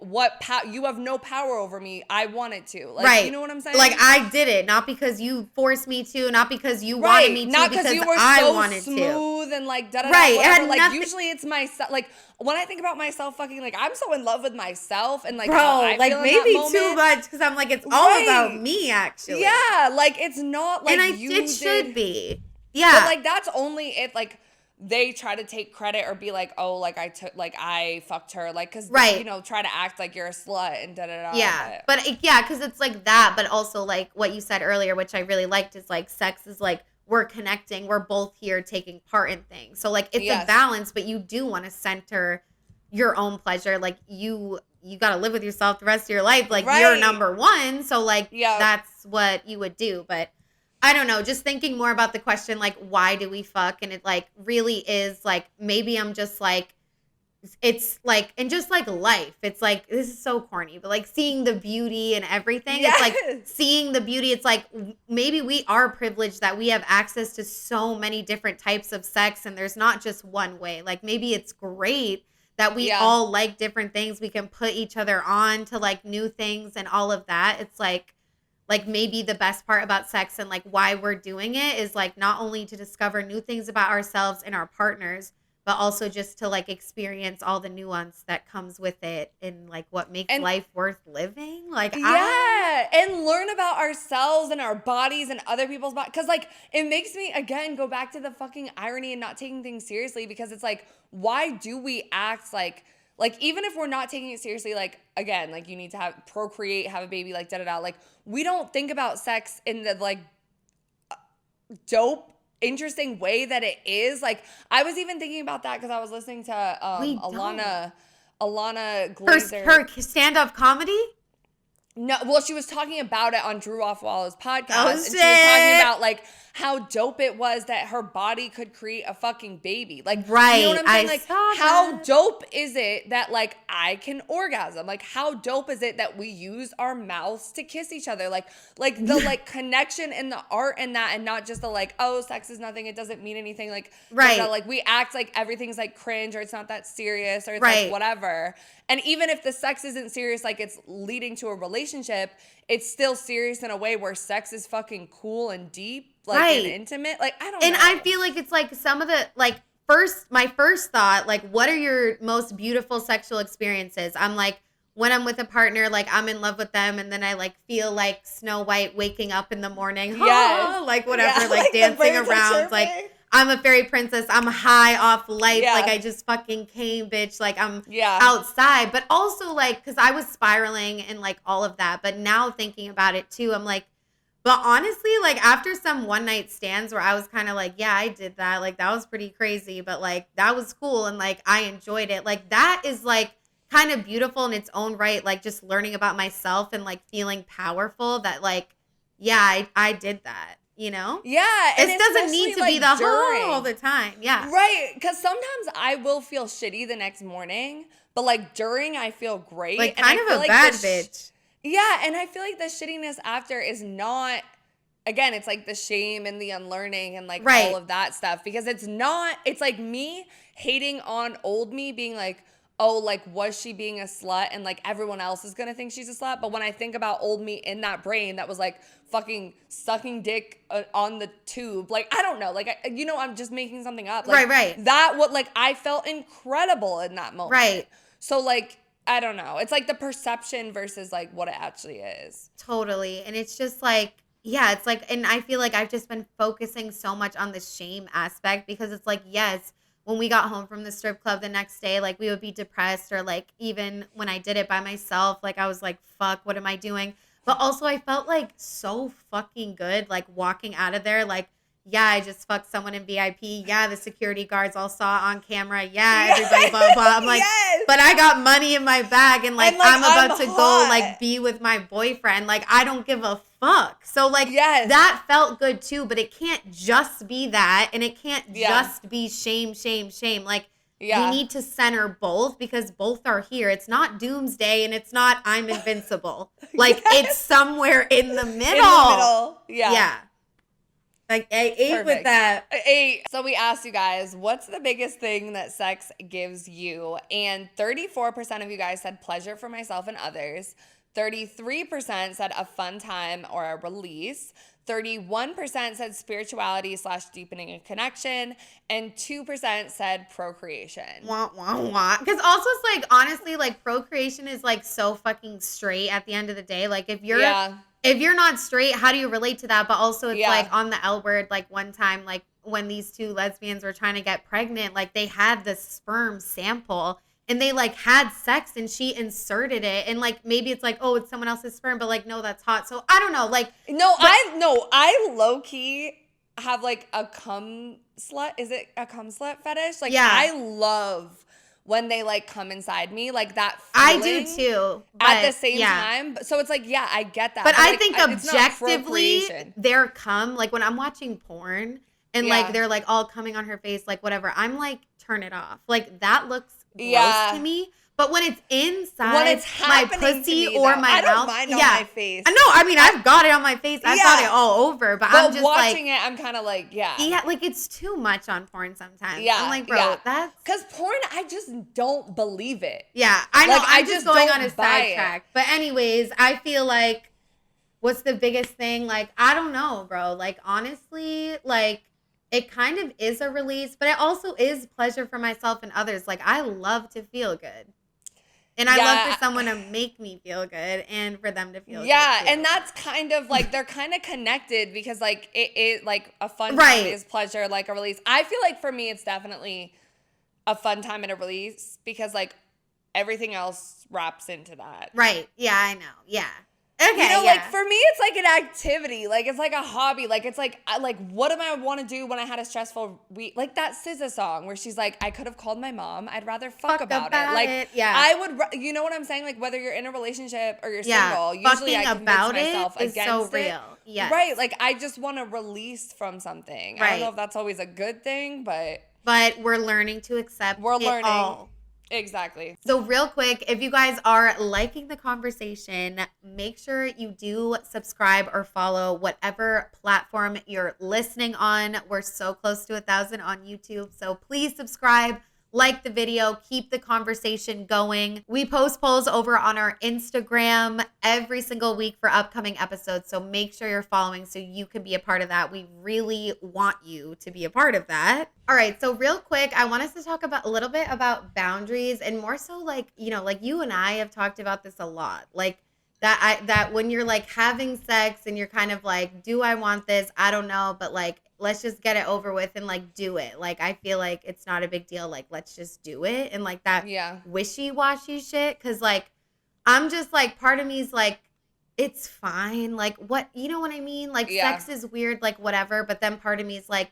You have no power over me. I wanted to. Like, right. You know what I'm saying? Like, I did it, not because you forced me to, not because you right. wanted me to, not because you were I so wanted smooth to. And like da da da. Right. Whatever. Like, nothing- usually it's myself. Like, when I think about myself fucking, like, I'm so in love with myself and like, bro, how I like feel maybe in that too moment. much, because I'm like, it's all about me, actually. Yeah, like, it's not like it should be. Yeah. But like, that's only if like they try to take credit or be like, oh, like I fucked her, like, because right. you know, try to act like you're a slut and da da da. Yeah, but because it's like that, but also like what you said earlier, which I really liked, is like sex is like, we're connecting, we're both here taking part in things. So like, it's a balance, but you do want to center your own pleasure. Like, you got to live with yourself the rest of your life. Like, you're number one. So like, that's what you would do. But I don't know, just thinking more about the question, like, why do we fuck? And it like really is like, maybe I'm just like it's like, and just like life, it's like, this is so corny, but like seeing the beauty and everything, it's like seeing the beauty. It's like maybe we are privileged that we have access to so many different types of sex, and there's not just one way. Like maybe it's great that we all like different things. We can put each other on to like new things and all of that. It's like maybe the best part about sex and like why we're doing it is like not only to discover new things about ourselves and our partners, but also just to like experience all the nuance that comes with it and like what makes life worth living. Like, and learn about ourselves and our bodies and other people's bodies. Cause like, it makes me again go back to the fucking irony and not taking things seriously, because it's like, why do we act like even if we're not taking it seriously, like again, like you need to procreate, have a baby, like da-da-da. Like we don't think about sex in the like dope, interesting way that it is. Like I was even thinking about that because I was listening to Alana Glazer. Her stand-up comedy? No, well, she was talking about it on Drew Offwallow's podcast. Oh, and she was talking about like how dope it was that her body could create a fucking baby. Like, right. You know what I'm saying? I like, saw how that. dope is it that like I can orgasm? Like, how dope is it that we use our mouths to kiss each other? Like the like connection and the art in that, and not just the like, oh, sex is nothing, it doesn't mean anything. Like, right. Like we act like everything's like cringe, or it's not that serious, or it's like whatever. And even if the sex isn't serious, like it's leading to a relationship, it's still serious in a way where sex is fucking cool and deep, like and intimate. Like I don't know. And I feel like it's like some of the like my first thought, like what are your most beautiful sexual experiences? I'm like, when I'm with a partner, like I'm in love with them, and then I like feel like Snow White waking up in the morning, like whatever, like dancing around, like I'm a fairy princess. I'm high off life. Like I just fucking came, bitch. Like I'm outside. But also like, cause I was spiraling and like all of that. But now thinking about it too, I'm like, but honestly, like after some one night stands where I was kind of like, yeah, I did that. Like that was pretty crazy, but like that was cool. And like, I enjoyed it. Like that is like kind of beautiful in its own right. Like just learning about myself and like feeling powerful that like, yeah, I did that. You know? Yeah. And it doesn't need to like be the whole all the time. Yeah. Right. Because sometimes I will feel shitty the next morning, but like during I feel great. Like kind of a bad bitch. Yeah. And I feel like the shittiness after is not, again, it's like the shame and the unlearning and like all of that stuff. Because it's not, it's like me hating on old me being like, oh, like, was she being a slut? And like everyone else is gonna think she's a slut. But when I think about old me in that brain that was like fucking sucking dick on the tube, like, I don't know, like, I'm just making something up. Like, right. That what, like, I felt incredible in that moment. Right. So like, I don't know. It's like the perception versus like what it actually is. Totally. And it's just like, yeah, it's like, and I feel like I've just been focusing so much on the shame aspect because it's like, yes, when we got home from the strip club the next day, like we would be depressed, or like even when I did it by myself, like I was like, fuck, what am I doing? But also I felt like so fucking good, like walking out of there, like, yeah, I just fucked someone in VIP. Yeah, the security guards all saw on camera. Yeah, everybody, blah, blah. I'm like, but I got money in my bag, and like, I'm about to go like be with my boyfriend. Like, I don't give a fuck. So like, that felt good too, but it can't just be that. And it can't just be shame. Like, we need to center both because both are here. It's not doomsday and it's not I'm invincible. Like, it's somewhere in the middle. Yeah. Like, I ate with that. So we asked you guys, what's the biggest thing that sex gives you? And 34% of you guys said pleasure for myself and others. 33% said a fun time or a release. 31% said spirituality / deepening a connection. And 2% said procreation. Wah, wah, wah. Because also it's like, honestly, like procreation is like so fucking straight at the end of the day. Like if you're not straight, how do you relate to that? But also it's like on the L Word, like one time, like when these two lesbians were trying to get pregnant, like they had the sperm sample and they like had sex and she inserted it. And like, maybe it's like, oh, it's someone else's sperm, but like, no, that's hot. So I don't know. Like, I low key have like a cum slut. Is it a cum slut fetish? Like, I love when they like come inside me, like that feeling. I do too. At the same time. So it's like, yeah, I get that. But I like, think objectively, their cum, like when I'm watching porn and like they're like all coming on her face, like whatever, I'm like, turn it off. Like that looks gross Yeah. to me. But when it's inside When it's my happening to pussy me, or though, my I don't mouth, mind on my face. I know. I mean, I've got it on my face. I've got it all over. But I'm But just watching like, it, I'm kind of like, yeah, like it's too much on porn sometimes. I'm yeah, like, bro, yeah. that's Because porn, I just don't believe it. yeah. I know. Like, I I'm just just going don't on a buy it. sidetrack. But anyways, I feel like what's the biggest thing? Like, I don't know, bro. Like, honestly, like it kind of is a release, but it also is pleasure for myself and others. Like, I love to feel good. And I love for Yeah. someone to make me feel good and for them to feel Yeah, good too. and that's kind of like they're kind of connected because like it like a fun time Right. is pleasure, like a release. I feel like for me it's definitely a fun time and a release because like everything else wraps into that. Right. Yeah, I know. Yeah. Okay. You know, yeah. like for me it's like an activity, like it's like a hobby, like it's like what am I want to do when I had a stressful week? Like that SZA song where she's like, I could have called my mom, I'd rather fuck about it. Like yeah. I would, you know what I'm saying? Like whether you're in a relationship or you're Yeah, single, usually I fucking convince about it myself is against so it. real. Yes. Right, like I just want to release from something. I don't know Right. if that's always a good thing, but we're learning to accept we're it learning. all. Exactly. So real quick, if you guys are liking the conversation, make sure you do subscribe or follow whatever platform you're listening on. We're so close to 1,000 on YouTube. So please subscribe, like the video, keep the conversation going. We post polls over on our Instagram every single week for upcoming episodes. So make sure you're following so you can be a part of that. We really want you to be a part of that. All right, so real quick, I want us to talk about a little bit about boundaries and more so like, you know, like you and I have talked about this a lot. Like that when you're like having sex and you're kind of like, do I want this? I don't know, but like let's just get it over with and like do it. Like I feel like it's not a big deal. Like let's just do it and like that wishy-washy shit cuz like I'm just like part of me is like it's fine. Like what, you know what I mean? Like sex is weird like whatever, but then part of me is like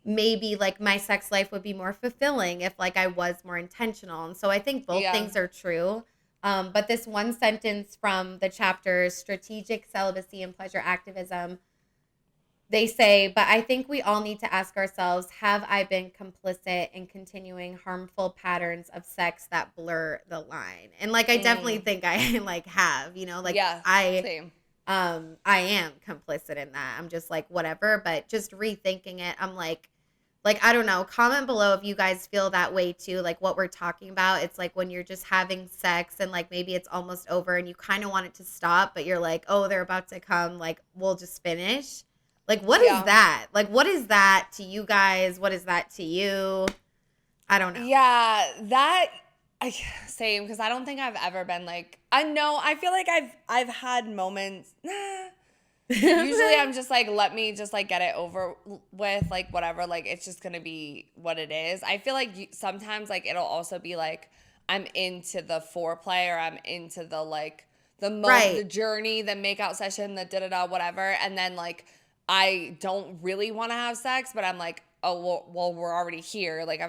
maybe like my sex life would be more fulfilling if like I was more intentional. And so I think both things are true. But this one sentence from the chapter, Strategic Celibacy and Pleasure Activism, they say, but I think we all need to ask ourselves, have I been complicit in continuing harmful patterns of sex that blur the line? And like, I definitely think I like have, you know, like Same. I am complicit in that. I'm just like, whatever, but just rethinking it, I'm like, I don't know, comment below if you guys feel that way too, like what we're talking about. It's like when you're just having sex and like maybe it's almost over and you kind of want it to stop, but you're like, oh, they're about to come, like we'll just finish. Like what is that? Like what is that to you guys? What is that to you? I don't know. Yeah, same, because I don't think I've ever been like, I know, I feel like I've had moments, usually I'm just like, let me just like get it over with, like whatever, like it's just gonna be what it is. I feel like sometimes like it'll also be like I'm into the foreplay or I'm into the like the journey, the makeout session, the da-da-da, whatever, and then like I don't really want to have sex, but I'm like, oh, well, we're already here. Like,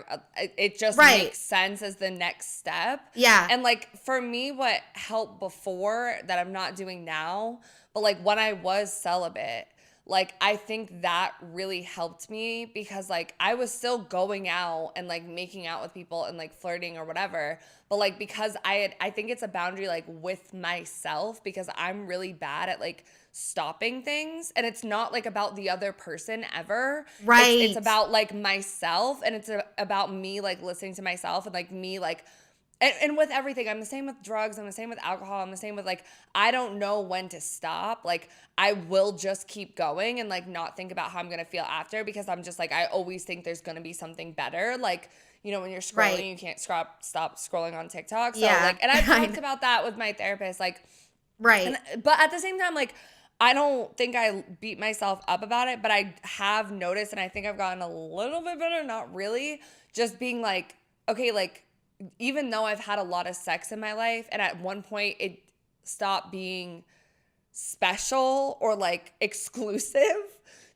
it just makes sense as the next step. Yeah. And, like, for me, what helped before that I'm not doing now, but, like, when I was celibate, like, I think that really helped me because, like, I was still going out and, like, making out with people and, like, flirting or whatever. But, like, because I think it's a boundary, like, with myself because I'm really bad at, like, stopping things, and it's not like about the other person ever. It's about like myself, and it's about me like listening to myself and like me like and with everything. I'm the same with drugs, I'm the same with alcohol, I'm the same with like I don't know when to stop. Like I will just keep going and like not think about how I'm gonna feel after because I'm just like I always think there's gonna be something better. Like, you know, when you're scrolling, you can't stop scrolling on TikTok. So like, and I've talked about that with my therapist, like but at the same time, like I don't think I beat myself up about it, but I have noticed, and I think I've gotten a little bit better, not really, just being like, okay, like, even though I've had a lot of sex in my life, and at one point it stopped being special or like exclusive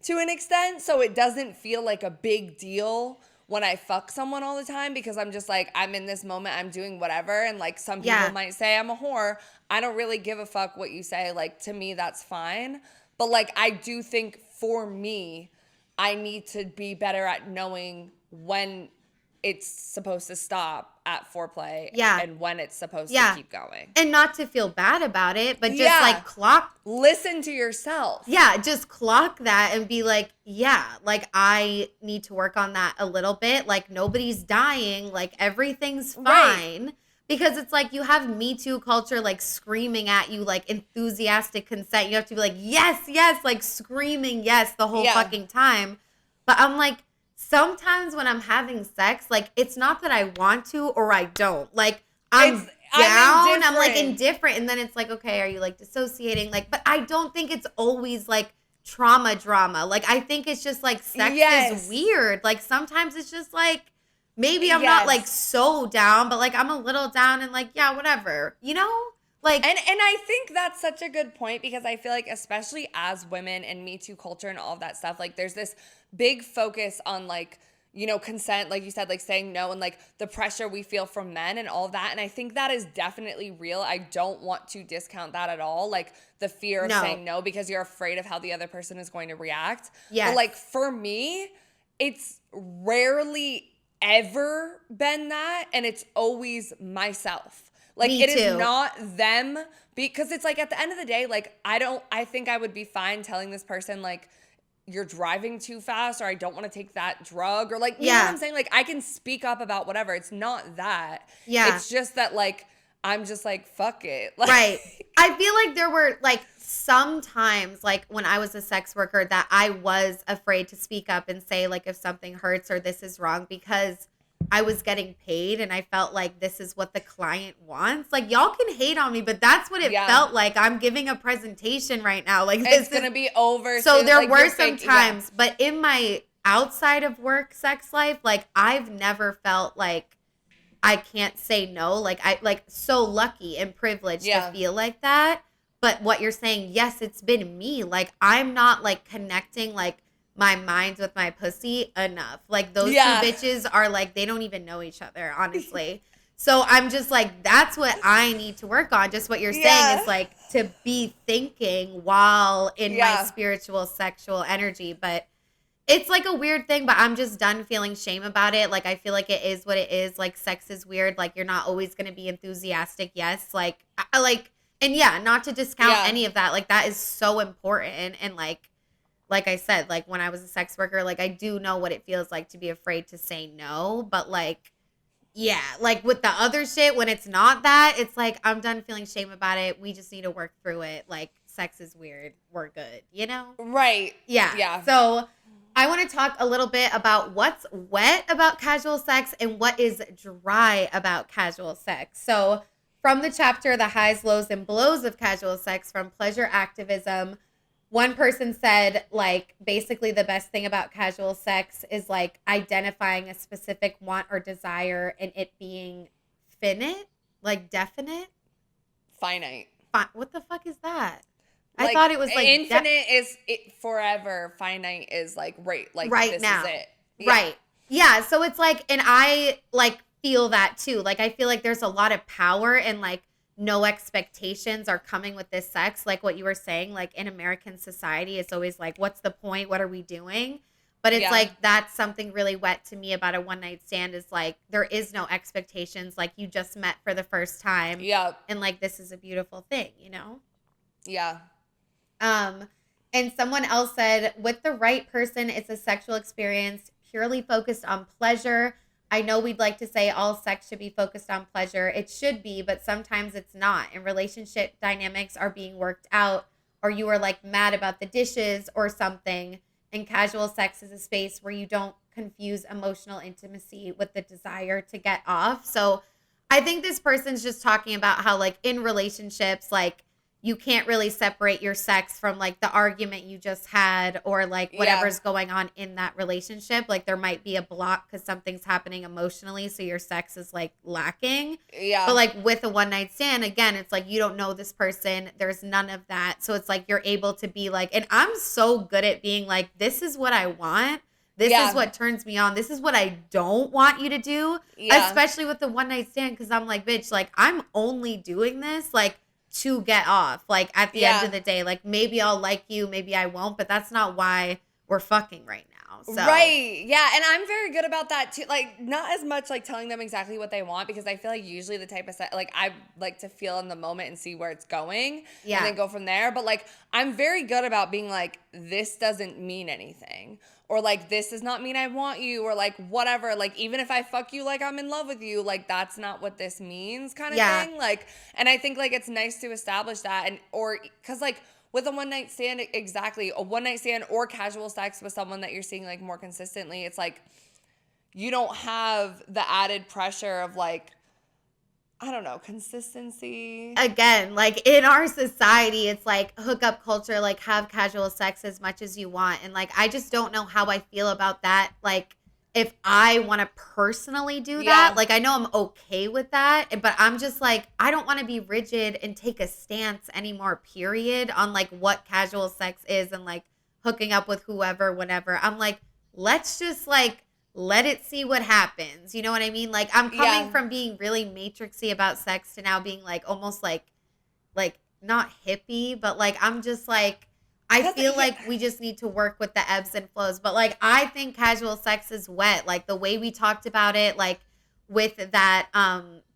to an extent, so it doesn't feel like a big deal when I fuck someone all the time because I'm just like, I'm in this moment, I'm doing whatever. And like some people might say I'm a whore. I don't really give a fuck what you say. Like to me, that's fine. But like, I do think for me, I need to be better at knowing when it's supposed to stop at foreplay Yeah. and when it's supposed Yeah. to keep going. And not to feel bad about it, but just Yeah. like clock. Listen to yourself. Yeah, just clock that and be like, yeah, like I need to work on that a little bit. Like nobody's dying, like everything's fine. Right. Because it's like you have Me Too culture like screaming at you, like enthusiastic consent. You have to be like, yes, yes, like screaming yes the whole Yeah. fucking time. But I'm like, sometimes when I'm having sex, like it's not that I want to or I don't. Like I'm down, I'm like indifferent. And then it's like, okay, are you like dissociating? Like, but I don't think it's always like trauma drama. Like I think it's just like sex is weird. Like sometimes it's just like, maybe I'm not like so down, but like I'm a little down and like, yeah, whatever, you know? Like, and I think that's such a good point because I feel like especially as women and Me Too culture and all of that stuff, like there's this big focus on like, you know, consent, like you said, like saying no and like the pressure we feel from men and all of that. And I think that is definitely real. I don't want to discount that at all. Like the fear of saying no because you're afraid of how the other person is going to react. Yes. But like for me, it's rarely ever been that, and it's always myself. Like it is not them, because it's like at the end of the day, like I think I would be fine telling this person like you're driving too fast or I don't want to take that drug or like you know what I'm saying? Like I can speak up about whatever. It's not that. Yeah. It's just that like I'm just like fuck it. Like, right. I feel like there were like sometimes like when I was a sex worker that I was afraid to speak up and say like if something hurts or this is wrong because I was getting paid and I felt like this is what the client wants. Like y'all can hate on me, but that's what it felt like. I'm giving a presentation right now. Like it's going to be over. So there were some times, but in my outside of work sex life, like I've never felt like I can't say no. Like I like so lucky and privileged to feel like that. But what you're saying, yes, it's been me. Like I'm not like connecting like my mind with my pussy enough. Like those two bitches are like, they don't even know each other, honestly. So I'm just like, that's what I need to work on. Just what you're saying is like to be thinking while in my spiritual sexual energy. But it's like a weird thing, but I'm just done feeling shame about it. Like I feel like it is what it is. Like sex is weird. Like you're not always going to be enthusiastic. Yes. Like I like, and yeah, not to discount any of that. Like that is so important. And like I said, like when I was a sex worker, like I do know what it feels like to be afraid to say no. But like, yeah, like with the other shit, when it's not that, it's like, I'm done feeling shame about it. We just need to work through it. Like sex is weird. We're good, you know? Right. Yeah. Yeah. So I want to talk a little bit about what's wet about casual sex and what is dry about casual sex. So from the chapter, The Highs, Lows, and Blows of Casual Sex from Pleasure Activism, one person said, like, basically the best thing about casual sex is, like, identifying a specific want or desire and it being finite, like, definite. Finite. What the fuck is that? Like, I thought it was, like... Infinite is it forever. Finite is, like, right this now. Is it. Yeah. Right. Yeah, so it's, like, and I, like, feel that, too. Like, I feel like there's a lot of power and, like, no expectations are coming with this sex. Like what you were saying, like in American society, it's always like, what's the point? What are we doing? But it's like, that's something really wet to me about a one night stand is like, there is no expectations. Like you just met for the first time. Yeah. And like, this is a beautiful thing, you know? Yeah. And someone else said, with the right person, it's a sexual experience purely focused on pleasure. I know we'd like to say all sex should be focused on pleasure. It should be, but sometimes it's not. And relationship dynamics are being worked out, or you are like mad about the dishes or something. And casual sex is a space where you don't confuse emotional intimacy with the desire to get off. So I think this person's just talking about how like in relationships, like you can't really separate your sex from like the argument you just had or like whatever's going on in that relationship. Like there might be a block because something's happening emotionally. So your sex is like lacking. Yeah. But like with a one night stand, again, it's like you don't know this person. There's none of that. So it's like you're able to be like, and I'm so good at being like, this is what I want. This is what turns me on. This is what I don't want you to do. Yeah. Especially with the one night stand. Cause I'm like, bitch, like I'm only doing this like to get off, like at the end of the day, like maybe I'll like you, maybe I won't, but that's not why we're fucking right now. So. Right. Yeah. And I'm very good about that too. Like, not as much like telling them exactly what they want, because I feel like usually the type of like I like to feel in the moment and see where it's going and then go from there. But like, I'm very good about being like, this doesn't mean anything. Or like, this does not mean I want you, or like whatever. Like, even if I fuck you like I'm in love with you, like that's not what this means, kind of thing. Like, and I think like it's nice to establish that, and or because like with a one night stand, exactly, a one night stand or casual sex with someone that you're seeing like more consistently, it's like you don't have the added pressure of like, I don't know, consistency. Again, like in our society, it's like hookup culture, like have casual sex as much as you want. And like, I just don't know how I feel about that. Like, if I want to personally do that, like, I know I'm okay with that, but I'm just like, I don't want to be rigid and take a stance anymore, period, on like what casual sex is and like hooking up with whoever, whenever. I'm like, let's just like, let it see what happens. You know what I mean? Like, I'm coming from being really matrixy about sex to now being like almost like not hippie, but like I'm just like, I feel like we just need to work with the ebbs and flows. But like, I think casual sex is wet. Like the way we talked about it, like with that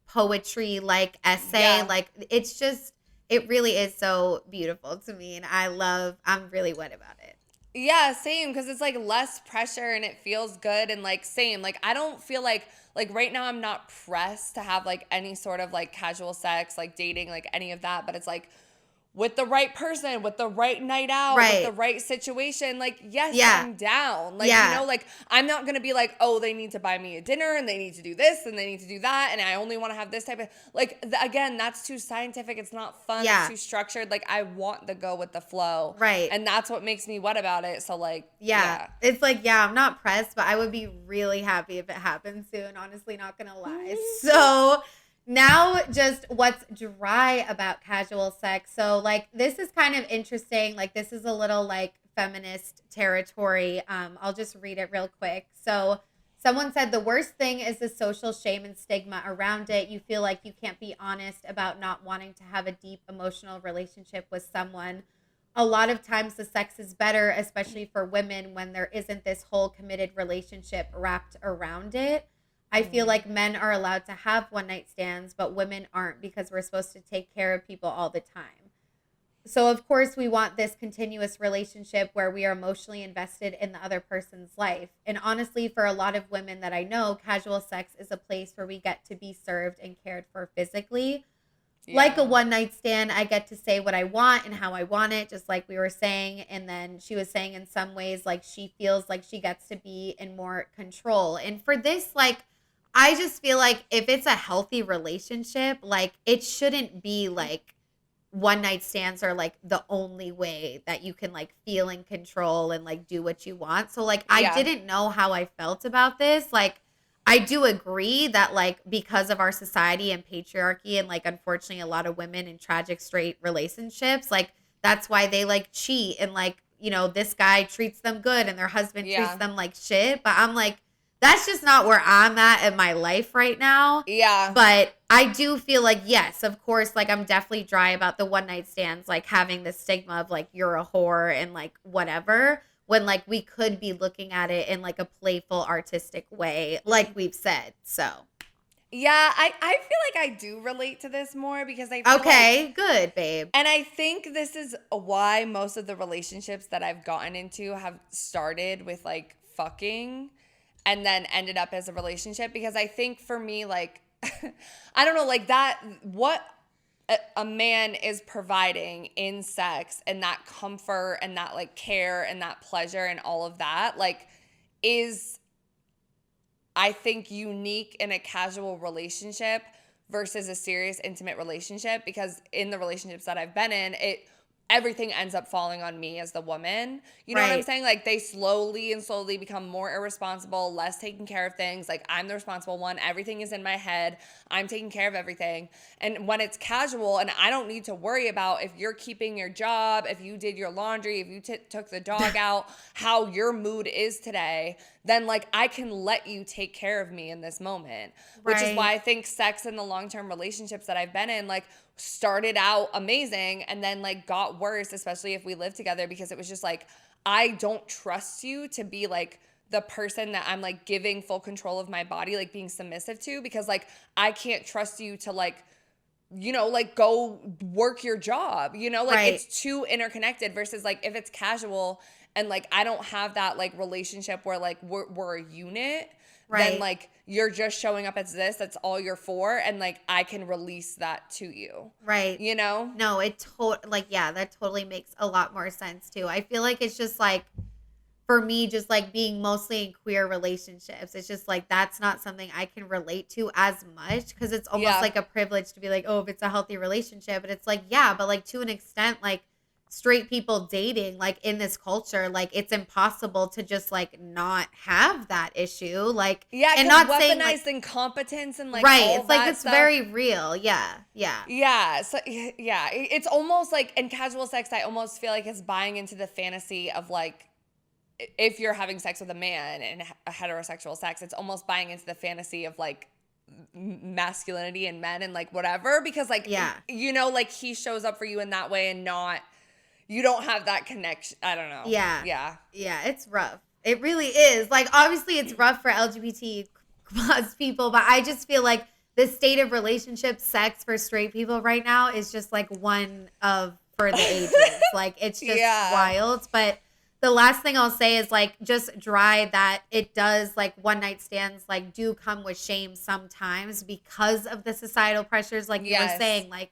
poetry like essay, like it's just, it really is so beautiful to me, and I'm really wet about it. Yeah, same, because it's like less pressure and it feels good, and like same, like I don't feel like right now I'm not pressed to have like any sort of like casual sex, like dating, like any of that, but it's like with the right person, with the right night out, with the right situation, like, yes, I'm down. Like, you know, like, I'm not going to be like, oh, they need to buy me a dinner and they need to do this and they need to do that, and I only want to have this type of, like, again, that's too scientific. It's not fun. It's too structured. Like, I want to go with the flow. Right. And that's what makes me wet about it. So, like, It's like, I'm not pressed, but I would be really happy if it happened soon. Honestly, not going to lie. So... now, just what's dry about casual sex. So, like, this is kind of interesting. Like, this is a little, like, feminist territory. I'll just read it real quick. So, someone said the worst thing is the social shame and stigma around it. You feel like you can't be honest about not wanting to have a deep emotional relationship with someone. A lot of times the sex is better, especially for women, when there isn't this whole committed relationship wrapped around it. I feel like men are allowed to have one night stands, but women aren't, because we're supposed to take care of people all the time. So, of course, we want this continuous relationship where we are emotionally invested in the other person's life. And honestly, for a lot of women that I know, casual sex is a place where we get to be served and cared for physically. Like a one night stand, I get to say what I want and how I want it, just like we were saying. And then she was saying in some ways, like, she feels like she gets to be in more control. And for this, like, I just feel like if it's a healthy relationship, like, it shouldn't be like one night stands are like the only way that you can like feel in control and like do what you want. So like, I didn't know how I felt about this. Like, I do agree that like, because of our society and patriarchy and like, unfortunately, a lot of women in tragic straight relationships, like, that's why they like cheat, and like, you know, this guy treats them good and their husband treats them like shit. But I'm like, that's just not where I'm at in my life right now. Yeah. But I do feel like, yes, of course, like, I'm definitely dry about the one night stands, like having the stigma of like, you're a whore and like whatever, when like we could be looking at it in like a playful, artistic way, like we've said. So. Yeah, I feel like I do relate to this more, because I feel like, good, babe. and I think this is why most of the relationships that I've gotten into have started with like fucking and then ended up as a relationship, because I think for me, like, I don't know, like that, what a man is providing in sex and that comfort and that like care and that pleasure and all of that, like, is, I think, unique in a casual relationship versus a serious intimate relationship, because in the relationships that I've been in, everything ends up falling on me as the woman. You know what I'm saying? Like, they slowly become more irresponsible, less taking care of things. Like, I'm the responsible one. Everything is in my head. I'm taking care of everything. And when it's casual and I don't need to worry about if you're keeping your job, if you did your laundry, if you took the dog out, how your mood is today, then like, I can let you take care of me in this moment. Which is why I think sex in the long-term relationships that I've been in, like, started out amazing and then like got worse, especially if we lived together, because it was just like, I don't trust you to be like the person that I'm like giving full control of my body, like being submissive to, because like I can't trust you to like, you know, like go work your job, you know, like Right. it's too interconnected versus like if it's casual and like I don't have that like relationship where like we're a unit, then Right. like you're just showing up as this, that's all you're for, and like I can release that to you. Right. You know? No, like, yeah, that totally makes a lot more sense too. I feel like it's just like, for me, just like being mostly in queer relationships, it's just like that's not something I can relate to as much, because it's almost Yeah. like a privilege to be like, oh, if it's a healthy relationship. But it's like, yeah, but like to an extent, like straight people dating, like in this culture, like it's impossible to just like not have that issue. Like, Yeah, and because not saying weaponized like, incompetence and like right. all It's like, that it's stuff. very real. Yeah. Yeah. Yeah, so yeah, it's almost like in casual sex, I almost feel like it's buying into the fantasy of like if you're having sex with a man in a heterosexual sex, it's almost buying into the fantasy of like masculinity and men and like whatever, because like, Yeah. you know, like he shows up for you in that way and not, you don't have that connection. I don't know. Yeah. Yeah. Yeah, it's rough. It really is. Like, obviously, it's rough for LGBT plus people, but I just feel like the state of relationship sex for straight people right now is just like one of for the ages. Like, it's just Yeah. wild. But the last thing I'll say is like just dry that it does, like, one night stands like do come with shame sometimes because of the societal pressures, like you were Yes. saying. Like,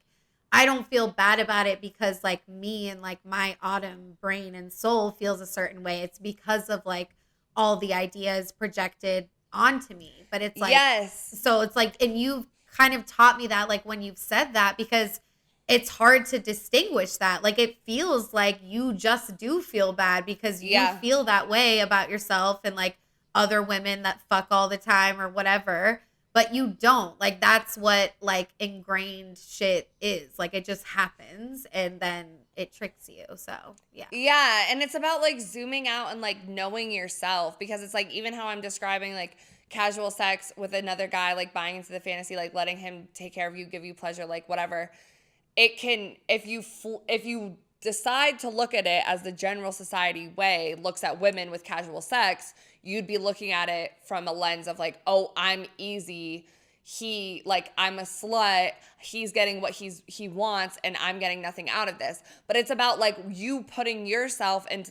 I don't feel bad about it because like me and like my Autumn brain and soul feels a certain way. It's because of like all the ideas projected onto me. But it's like, Yes. so it's like, and you've kind of taught me that, like when you've said that, because it's hard to distinguish that. Like, it feels like you just do feel bad because you Yeah. feel that way about yourself and like other women that fuck all the time or whatever, but you don't. Like, that's what like ingrained shit is. Like, it just happens and then it tricks you. So yeah. Yeah, and it's about like zooming out and like knowing yourself, because it's like even how I'm describing like casual sex with another guy, like buying into the fantasy, like letting him take care of you, give you pleasure, like whatever. It can, if you decide to look at it as the general society way looks at women with casual sex, you'd be looking at it from a lens of like, oh, I'm easy. I'm a slut. He's getting what he wants and I'm getting nothing out of this. But it's about like you putting yourself and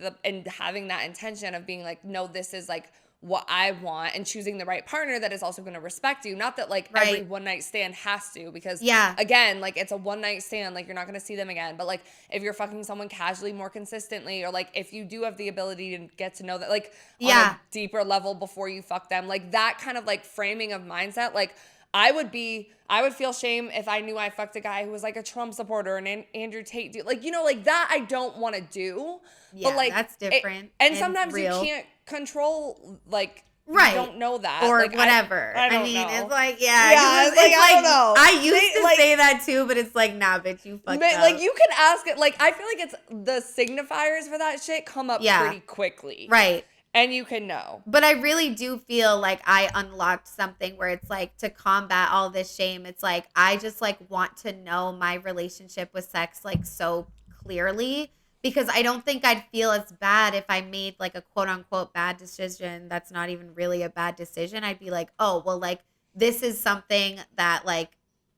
having that intention of being like, no, this is like what I want, and choosing the right partner that is also going to respect you. Not that like every Right. one night stand has to, because Yeah. again, like it's a one night stand, like you're not going to see them again. But like if you're fucking someone casually more consistently, or like if you do have the ability to get to know that like on Yeah. a deeper level before you fuck them, like that kind of like framing of mindset, like I would feel shame if I knew I fucked a guy who was like a Trump supporter and an Andrew Tate dude. Like, you know, like that I don't want to do. Yeah, but like that's different and and sometimes real. you can't control, like, Right. you don't know that. Or like, whatever. I don't mean, know. it's like, Yeah, it's it's like, I don't know. I used They, to like- say that too, but it's like, nah, bitch, you fucked But, up. like, you can ask it. Like, I feel like it's the signifiers for that shit come up Yeah. pretty quickly. Right. And you can know. But I really do feel like I unlocked something where it's like, to combat all this shame, it's like I just like want to know my relationship with sex like so clearly, because I don't think I'd feel as bad if I made like a quote unquote bad decision that's not even really a bad decision. I'd be like, oh, well, like this is something that like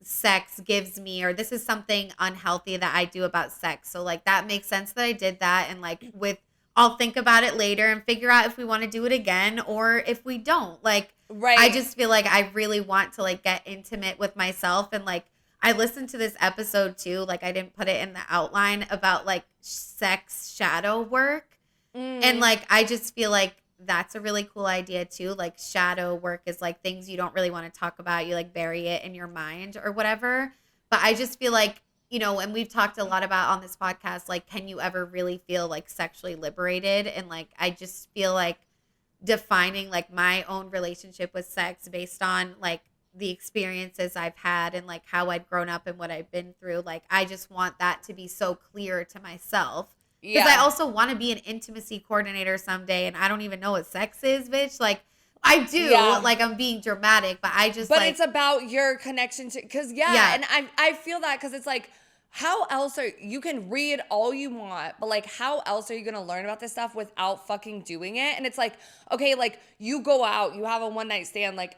sex gives me, or this is something unhealthy that I do about sex. So like that makes sense that I did that, and like I'll think about it later and figure out if we want to do it again or if we don't. Like, Right. I just feel like I really want to like get intimate with myself. And like, I listened to this episode too. Like, I didn't put it in the outline about like sex shadow work. And like, I just feel like that's a really cool idea too. Like, shadow work is like things you don't really want to talk about. You like bury it in your mind or whatever. But I just feel like, you know, and we've talked a lot about on this podcast, like, can you ever really feel like sexually liberated? And like, I just feel like defining like my own relationship with sex based on like the experiences I've had and like how I'd grown up and what I've been through. Like, I just want that to be so clear to myself. Because I also want to be an intimacy coordinator someday, and I don't even know what sex is, bitch. Like, I do. Yeah. Like, I'm being dramatic, but I just But like, it's about your connection to, because yeah, Yeah. and I feel that, because it's like, how else you can read all you want, but like how else are you gonna learn about this stuff without fucking doing it? And it's like, okay, like you go out, you have a one night stand. Like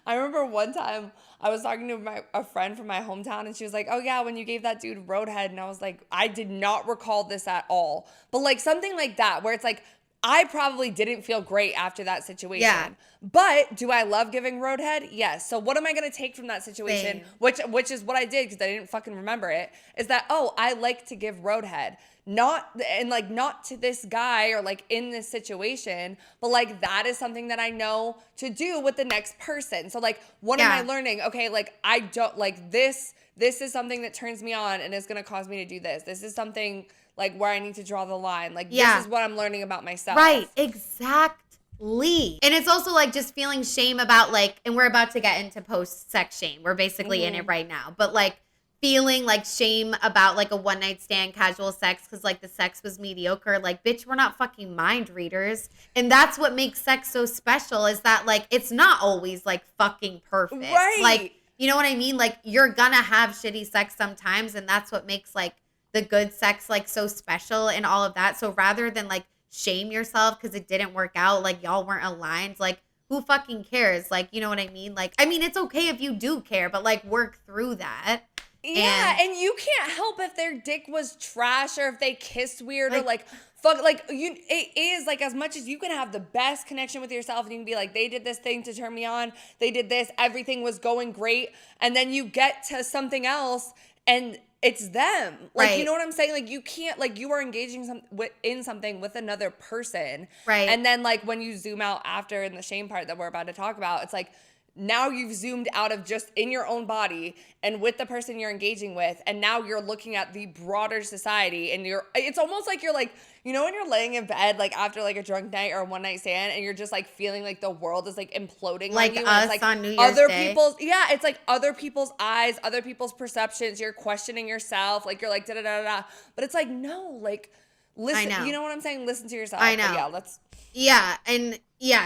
I remember one time I was talking to a friend from my hometown, and she was like, oh yeah, when you gave that dude roadhead, and I was like, I did not recall this at all. But like something like that, where it's like, I probably didn't feel great after that situation. Yeah. But do I love giving roadhead? Yes. So what am I going to take from that situation? Same. Which is what I did because I didn't fucking remember it. Is that, oh, I like to give roadhead. Not to this guy or like in this situation, but like that is something that I know to do with the next person. So like, what am I learning? Okay, like I don't like this. This is something that turns me on and is going to cause me to do this. This is something like where I need to draw the line. Like this is what I'm learning about myself. Right, exactly. And it's also like just feeling shame about like, and we're about to get into post-sex shame. We're basically in it right now. But like feeling like shame about like a one night stand, casual sex, because like the sex was mediocre. Like, bitch, we're not fucking mind readers. And that's what makes sex so special, is that like it's not always like fucking perfect. Right. Like, you know what I mean? Like you're gonna have shitty sex sometimes, and that's what makes like the good sex like so special and all of that. So rather than like shame yourself because it didn't work out, like y'all weren't aligned, like who fucking cares? Like, you know what I mean? Like, I mean, it's okay if you do care, but like work through that. Yeah, and you can't help if their dick was trash or if they kissed weird or like fuck, like it is like, as much as you can have the best connection with yourself and you can be like, they did this thing to turn me on, they did this, everything was going great, and then you get to something else and it's them. Like, you know what I'm saying? Like, you can't, like, you are engaging in something with another person. Right. And then, like, when you zoom out after in the shame part that we're about to talk about, it's like, now you've zoomed out of just in your own body and with the person you're engaging with, and now you're looking at the broader society, and it's almost like you're like, you know, when you're laying in bed like after like a drunk night or a one night stand, and you're just like feeling like the world is like imploding like on you, us and it's like on New Year's other Day. it's like other people's eyes, other people's perceptions, you're questioning yourself, like you're like da da da da, but it's like, no, like listen, you know what I'm saying, listen to yourself. I know. But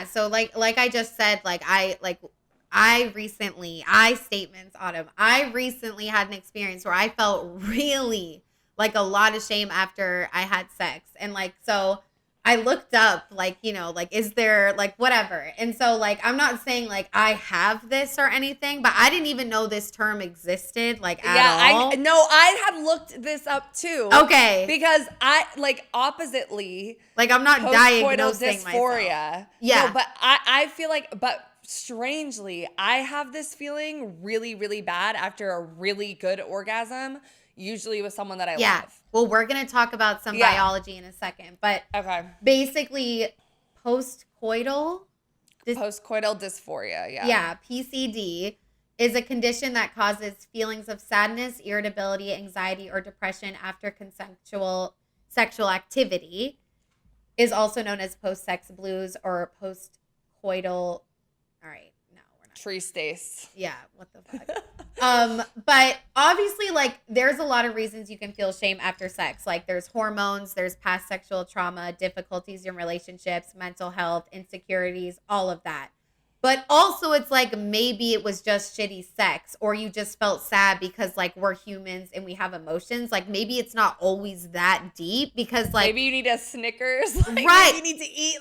so like I just said, like I recently had an experience where I felt really like a lot of shame after I had sex. And like, so I looked up like, you know, like, is there like whatever. And so like, I'm not saying like I have this or anything, but I didn't even know this term existed like at all. I had looked this up too. Okay. Because I like oppositely. Like I'm not diagnosing dysphoria. myself. Yeah. No, but I feel like, but strangely, I have this feeling really, really bad after a really good orgasm, usually with someone that I love. Well, we're going to talk about some biology in a second, but basically postcoital dysphoria, PCD, is a condition that causes feelings of sadness, irritability, anxiety, or depression after consensual sexual activity, is also known as post-sex blues or postcoital. All right, no, we're not. Tristesse. Yeah, what the fuck? But obviously, like, there's a lot of reasons you can feel shame after sex. Like, there's hormones, there's past sexual trauma, difficulties in relationships, mental health, insecurities, all of that. But also, it's like maybe it was just shitty sex, or you just felt sad because, like, we're humans and we have emotions. Like, maybe it's not always that deep because, like, maybe you need a Snickers. Like, right? Maybe you need to eat.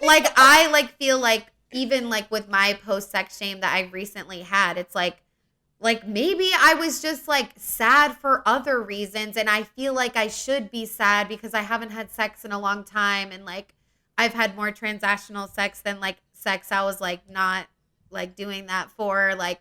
Like I like feel like, even like with my post-sex shame that I recently had, it's like maybe I was just like sad for other reasons, and I feel like I should be sad because I haven't had sex in a long time, and like I've had more transactional sex than like sex I was like not like doing that for, like,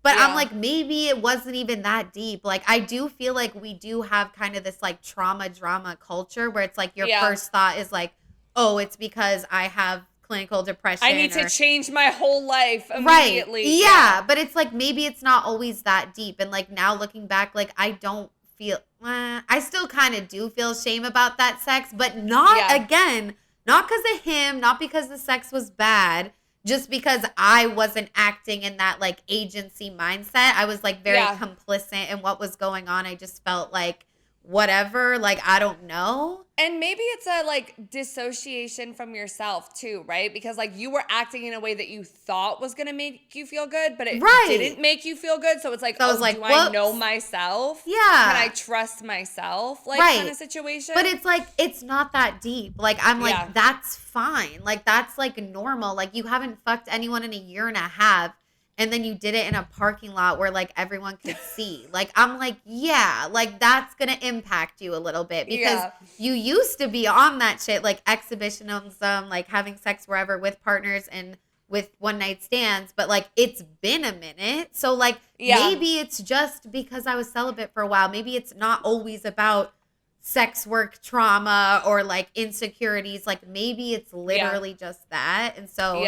but I'm like, maybe it wasn't even that deep. Like, I do feel like we do have kind of this like trauma drama culture where it's like your first thought is like, oh, it's because I have clinical depression. I need to change my whole life immediately. Right. Yeah, but it's like maybe it's not always that deep. And like now looking back, like I don't feel, I still kind of do feel shame about that sex, but not again, not because of him, not because the sex was bad, just because I wasn't acting in that like agency mindset. I was like very complicit in what was going on. I just felt like whatever. Like, I don't know. And maybe it's a like dissociation from yourself too, right? Because like you were acting in a way that you thought was gonna make you feel good, but it didn't make you feel good. So it's like, so I was like, do whoops. I know myself? Yeah. Can I trust myself? Like kind of situation. But it's like, it's not that deep. Like, I'm like, Yeah. that's fine. Like, that's like normal. Like, you haven't fucked anyone in a year and a half. And then you did it in a parking lot where like everyone could see. Like, I'm like, yeah, like that's going to impact you a little bit because you used to be on that shit, like exhibitionism, like having sex wherever with partners and with one night stands. But like, it's been a minute. So like, maybe it's just because I was celibate for a while. Maybe it's not always about sex work trauma or like insecurities. Like maybe it's literally just that. And so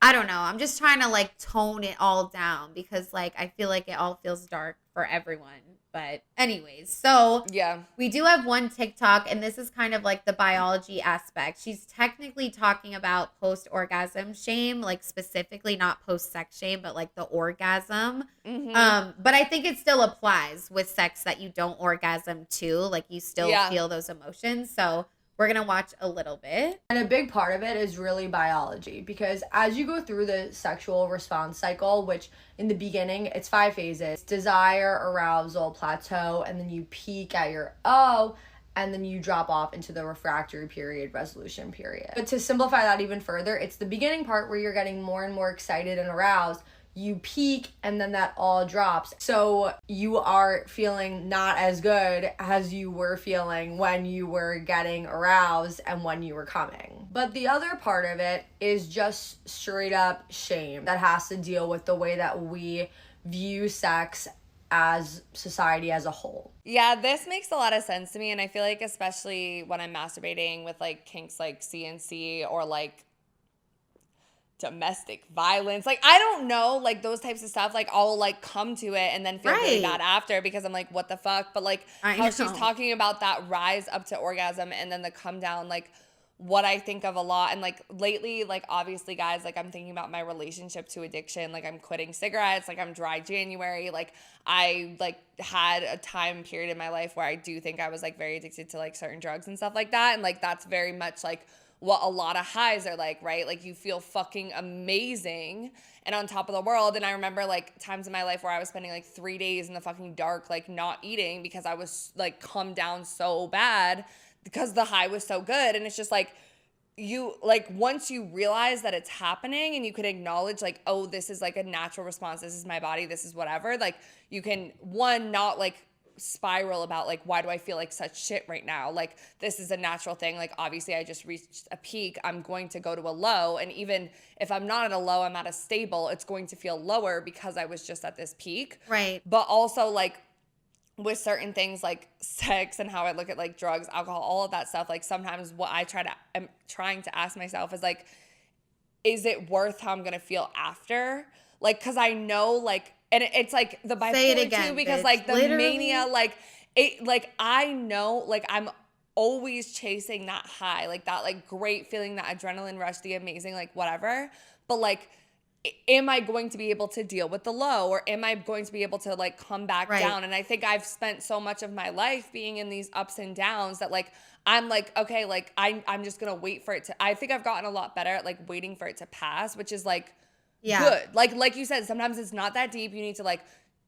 I don't know. I'm just trying to like tone it all down because like I feel like it all feels dark for everyone. But anyways, so we do have one TikTok, and this is kind of like the biology aspect. She's technically talking about post-orgasm shame, like specifically not post-sex shame, but like the orgasm. But I think it still applies with sex that you don't orgasm too. Like you still feel those emotions. So we're going to watch a little bit. And a big part of it is really biology, because as you go through the sexual response cycle, which in the beginning, it's 5 phases: desire, arousal, plateau, and then you peak at your O, and then you drop off into the refractory period, resolution period. But to simplify that even further, it's the beginning part where you're getting more and more excited and aroused. You peak, and then that all drops. So you are feeling not as good as you were feeling when you were getting aroused and when you were coming. But the other part of it is just straight up shame that has to deal with the way that we view sex as society as a whole. Yeah, this makes a lot of sense to me. And I feel like especially when I'm masturbating with like kinks like CNC or like domestic violence, like I don't know, like those types of stuff, like I'll like come to it and then feel really bad after because I'm like, what the fuck? But like how she's talking about that rise up to orgasm and then the come down, like what I think of a lot. And like lately, like obviously guys, like I'm thinking about my relationship to addiction. Like I'm quitting cigarettes, like I'm dry January. Like I like had a time period in my life where I do think I was like very addicted to like certain drugs and stuff like that. And like that's very much like what a lot of highs are like, right? Like you feel fucking amazing and on top of the world. And I remember like times in my life where I was spending like 3 days in the fucking dark, like not eating because I was like come down so bad because the high was so good. And it's just like, you like once you realize that it's happening and you can acknowledge like, oh, this is like a natural response. This is my body. This is whatever. Like you can not like spiral about like, why do I feel like such shit right now? Like this is a natural thing. Like obviously I just reached a peak. I'm going to go to a low. And even if I'm not at a low, I'm at a stable, it's going to feel lower because I was just at this peak. Right. But also like with certain things like sex and how I look at like drugs, alcohol, all of that stuff, like sometimes what I'm trying to ask myself is like, is it worth how I'm going to feel after? Like, cause I know like, and it's like the bipolar too, because like the mania, like it, like I know, like I'm always chasing that high, like that, like great feeling, that adrenaline rush, the amazing, like whatever. But like, am I going to be able to deal with the low, or am I going to be able to like come back down? And I think I've spent so much of my life being in these ups and downs that like, I'm like, okay, like I'm just going to wait for it to, I think I've gotten a lot better at like waiting for it to pass, which is like, good. Like you said, sometimes it's not that deep. You need to like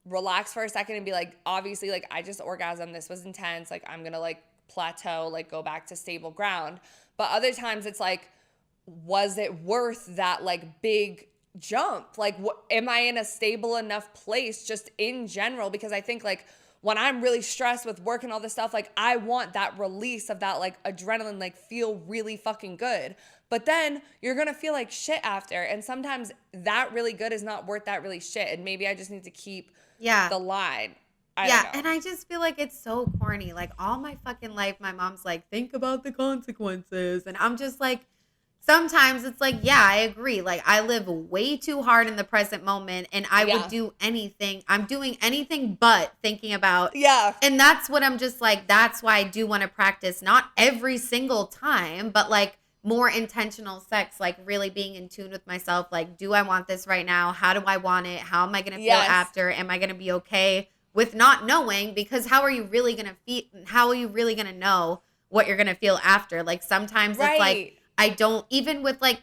relax for a second and be like, obviously, like I just orgasmed. This was intense. Like I'm going to like plateau, like go back to stable ground. But other times it's like, was it worth that like big jump? Like am I in a stable enough place just in general? Because I think like when I'm really stressed with work and all this stuff, like I want that release of that like adrenaline, like feel really fucking good. But then you're going to feel like shit after. And sometimes that really good is not worth that really shit. And maybe I just need to keep the line. I don't know. And I just feel like it's so corny. Like all my fucking life, my mom's like, think about the consequences. And I'm just like, sometimes it's like, yeah, I agree. Like I live way too hard in the present moment and I would do anything. I'm doing anything but thinking about. Yeah. And that's what I'm just like, that's why I do want to practice, not every single time, but like more intentional sex, like really being in tune with myself. Like, do I want this right now? How do I want it? How am I going to feel after? Am I going to be okay with not knowing, because how are you really going to feel? How are you really going to know what you're going to feel after? Like sometimes it's like, I don't, even with like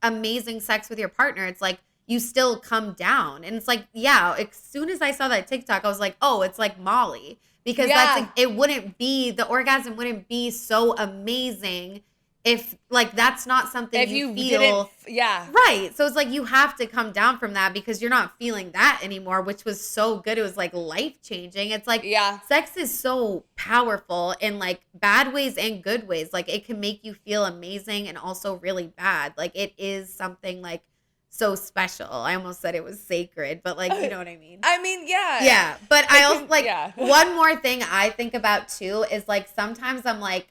amazing sex with your partner, it's like you still come down. And it's like, yeah, as soon as I saw that TikTok, I was like, oh, it's like Molly. Because that's like, it wouldn't be, the orgasm wouldn't be so amazing if like that's not something if you feel. Right. So it's like you have to come down from that because you're not feeling that anymore, which was so good. It was like life changing. It's like sex is so powerful in like bad ways and good ways. Like it can make you feel amazing and also really bad. Like it is something like so special. I almost said it was sacred, but like, you know what I mean? I mean, yeah. Yeah. But I also like one more thing I think about too is like sometimes I'm like,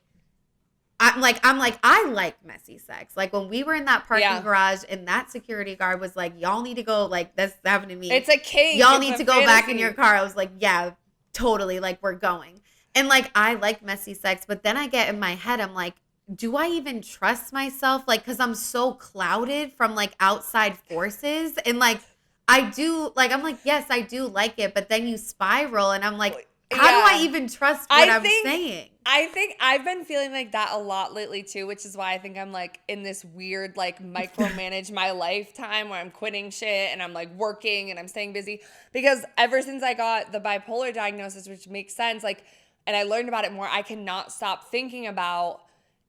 I like messy sex. Like when we were in that parking garage and that security guard was like, y'all need to go, like that's happened to me. It's a cage. Y'all need to go back in your car. I was like, yeah, totally. Like we're going. And like, I like messy sex, but then I get in my head, I'm like, do I even trust myself? Like, cause I'm so clouded from like outside forces. And like, I do like, I'm like, yes, I do like it. But then you spiral and I'm like, how do I even trust what I'm saying? I think I've been feeling like that a lot lately too, which is why I think I'm like in this weird like micromanage my lifetime where I'm quitting shit and I'm like working and I'm staying busy. Because ever since I got the bipolar diagnosis, which makes sense, like, and I learned about it more, I cannot stop thinking about,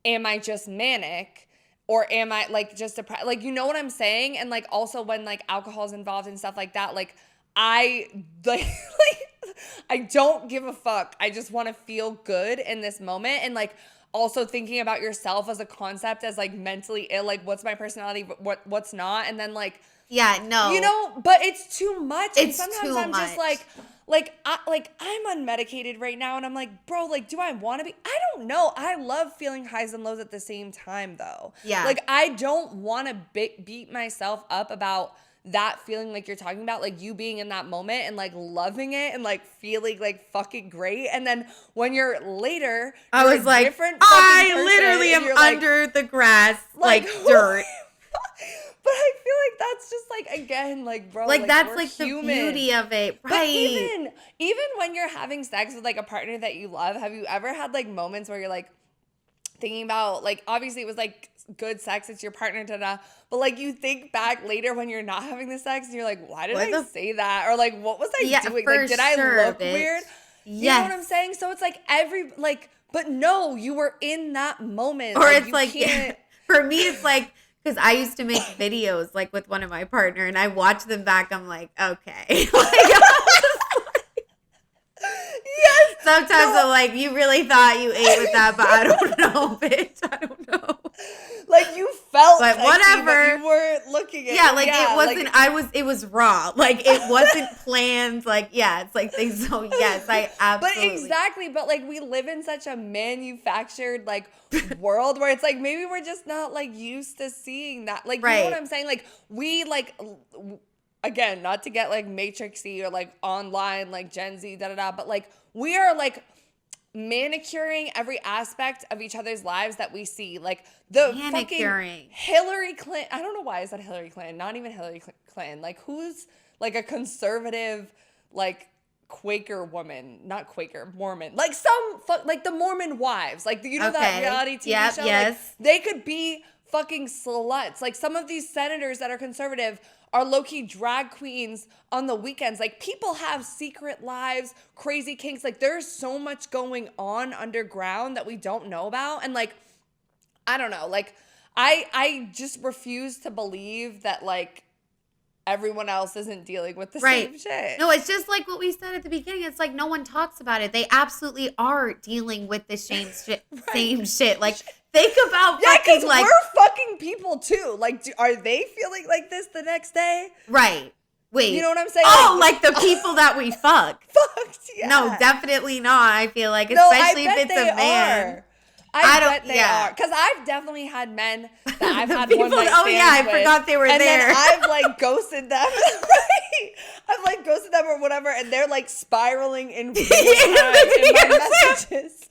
am I just manic? Or am I like just depressed? Like, you know what I'm saying? And like also when like alcohol is involved and stuff like that, like I like I don't give a fuck. I just want to feel good in this moment. And like also thinking about yourself as a concept as like mentally ill, like what's my personality, what's not. And then like, yeah, no, you know, but it's too much. It's and sometimes too I'm much. just I'm unmedicated right now. And I'm like, bro, like, do I want to be? I don't know. I love feeling highs and lows at the same time though. Yeah. Like I don't want to beat myself up about that feeling like you're talking about, like you being in that moment and like loving it and like feeling like fucking great. And then when you're later, I was like, I literally am under the grass, like dirt. But I feel like that's just like, again, like, bro, like that's like human. The beauty of it, right? But even when you're having sex with like a partner that you love, have you ever had like moments where you're like thinking about, like, obviously it was like good sex, it's your partner, but like you think back later when you're not having the sex and you're like, why did I say that? Or like, what was I doing? Like, did I look weird? You know what I'm saying? So it's like but no, you were in that moment. Or it's like, for me, it's like, because I used to make videos like with one of my partner and I watch them back, I'm like, okay. Yes. Sometimes I'm like, you really thought you ate with that, but I don't know, bitch. I don't know. Like you felt but sexy, whatever. But you weren't looking at it. Yeah, like it wasn't, it was raw. Like it wasn't planned. Like, yeah, it's like things. So yes, I absolutely. But exactly. But like we live in such a manufactured like world where it's like maybe we're just not like used to seeing that. Like, you know what I'm saying? Like we like, again, not to get like matrixy or like online, like Gen Z, but like we are like manicuring every aspect of each other's lives that we see. Like the fucking Hillary Clinton. I don't know why I said Hillary Clinton. Not even Hillary Clinton. Like who's like a conservative, like Quaker woman, not Quaker, Mormon. Like like the Mormon wives. Like, you know that reality TV show? Yes. Like, they could be fucking sluts. Like some of these senators that are conservative are low-key drag queens on the weekends. Like people have secret lives, crazy kinks. Like there's so much going on underground that we don't know about. And like, I don't know. Like I just refuse to believe that like everyone else isn't dealing with the same shit. No, it's just like what we said at the beginning. It's like no one talks about it. They absolutely are dealing with the same shit. Like think about fucking like we're fucking people too. Like, are they feeling like this the next day? Right. Wait. You know what I'm saying? Oh, like the people that we fuck. Fucked, yeah. No, definitely not. I feel like, especially if it's a man. I bet they are. Because I've definitely had men that I've had one night stands Oh yeah, I forgot they were there. And then I've like ghosted them. Right? I've like ghosted them or whatever, and they're like spiraling in real time in my messages.